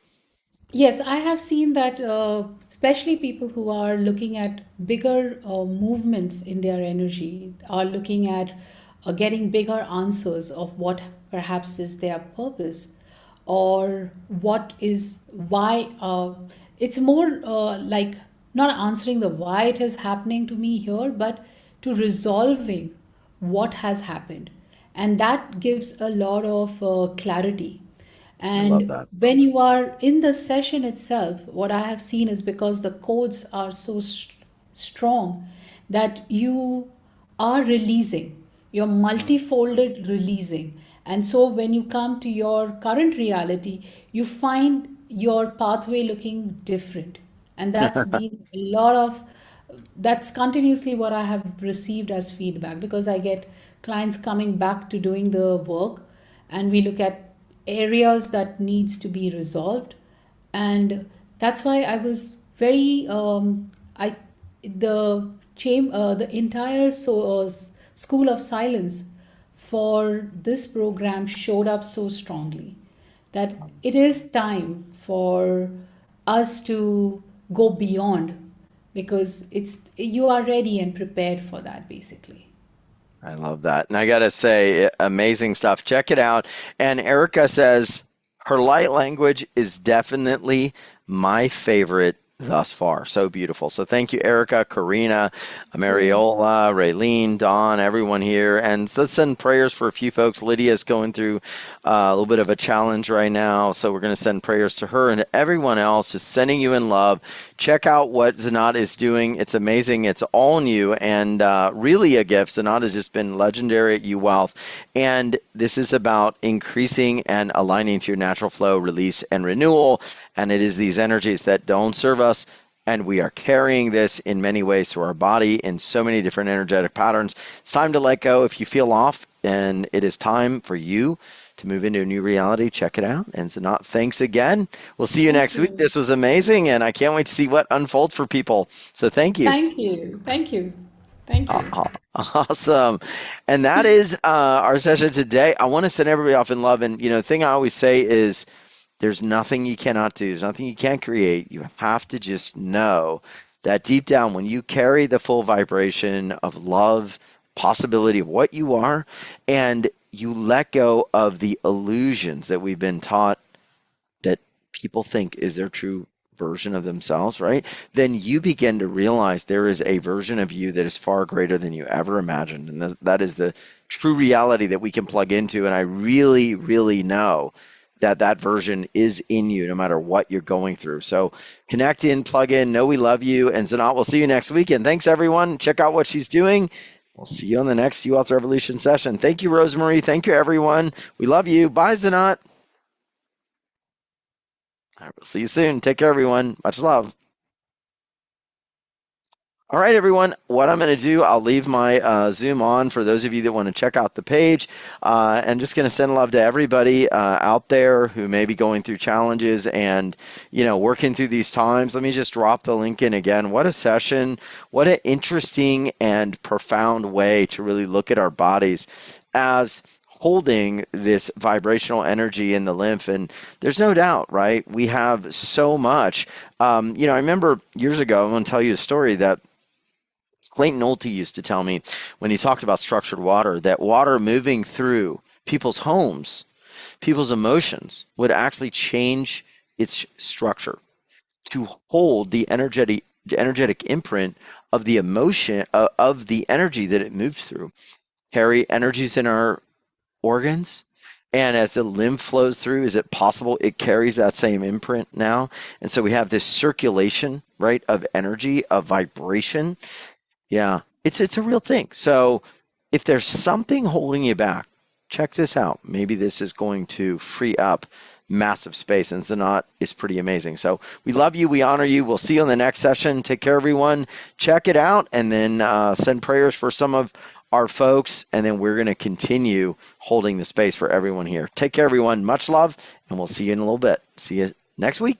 Yes, I have seen that, especially people who are looking at bigger movements in their energy, are looking at getting bigger answers of what perhaps is their purpose, or what is why. It's more like not answering the why it is happening to me here, but to resolving what has happened. And that gives a lot of clarity. I love And that. when you are in the session itself, what I have seen is because the codes are so strong that you are releasing, you're multifolded releasing. And so when you come to your current reality, you find your pathway looking different. And that's been a lot of, that's continuously what I have received as feedback, because I get clients coming back to doing the work, and we look at areas that needs to be resolved. And that's why I was very I the entire school of silence for this program showed up so strongly that it is time for us to go beyond, because it's you are ready and prepared for that basically. I love that. And I got to say, amazing stuff. Check it out. And Erica says her light language is definitely my favorite thus far. So beautiful. So thank you, Erica, Karina, Mariola, Raylene, Dawn, everyone here. And let's send prayers for a few folks. Lydia's going through a little bit of a challenge right now. So we're going to send prayers to her and to everyone else, just sending you in love. Check out what Zanat is doing. It's amazing. It's all new and really a gift. Zanat has just been legendary at UWealth. And this is about increasing and aligning to your natural flow, release, and renewal. And it is these energies that don't serve us. And we are carrying this in many ways through our body in so many different energetic patterns. It's time to let go if you feel off, and it is time for you to move into a new reality. Check it out. And Zanat, thanks again. We'll see you Thank next week. you. This was amazing, and I can't wait to see what unfolds for people. So thank you. Thank you. Thank you. Thank you. Awesome. And that is our session today. I want to send everybody off in love. And, the thing I always say is there's nothing you cannot do, there's nothing you can't create. You have to just know that deep down, when you carry the full vibration of love, possibility of what you are, and you let go of the illusions that we've been taught that people think is their true version of themselves, right? Then you begin to realize there is a version of you that is far greater than you ever imagined. And that is the true reality that we can plug into. And I really, really know that version is in you no matter what you're going through. So connect in, plug in, know we love you. And Zanat, we'll see you next week. And thanks, everyone. Check out what she's doing. We'll see you on the next You Author Revolution session. Thank you, Rosemary. Thank you, everyone. We love you. Bye, Zanat. All right, we'll see you soon. Take care, everyone. Much love. All right, everyone. What I'm going to do, I'll leave my Zoom on for those of you that want to check out the page. And just going to send love to everybody out there who may be going through challenges and, working through these times. Let me just drop the link in again. What a session. What an interesting and profound way to really look at our bodies as holding this vibrational energy in the lymph. And there's no doubt, right? We have so much. I remember years ago, I'm going to tell you a story that Clayton Nolte used to tell me when he talked about structured water, that water moving through people's homes, people's emotions, would actually change its structure to hold the energetic imprint of the emotion of the energy that it moved through. Carry energies in our organs. And as the lymph flows through, is it possible it carries that same imprint now? And so we have this circulation, right, of energy, of vibration. Yeah, it's a real thing. So if there's something holding you back, check this out. Maybe this is going to free up massive space, and Zanat is pretty amazing. So we love you. We honor you. We'll see you on the next session. Take care, everyone. Check it out, and then send prayers for some of our folks, and then we're going to continue holding the space for everyone here. Take care, everyone. Much love, and we'll see you in a little bit. See you next week.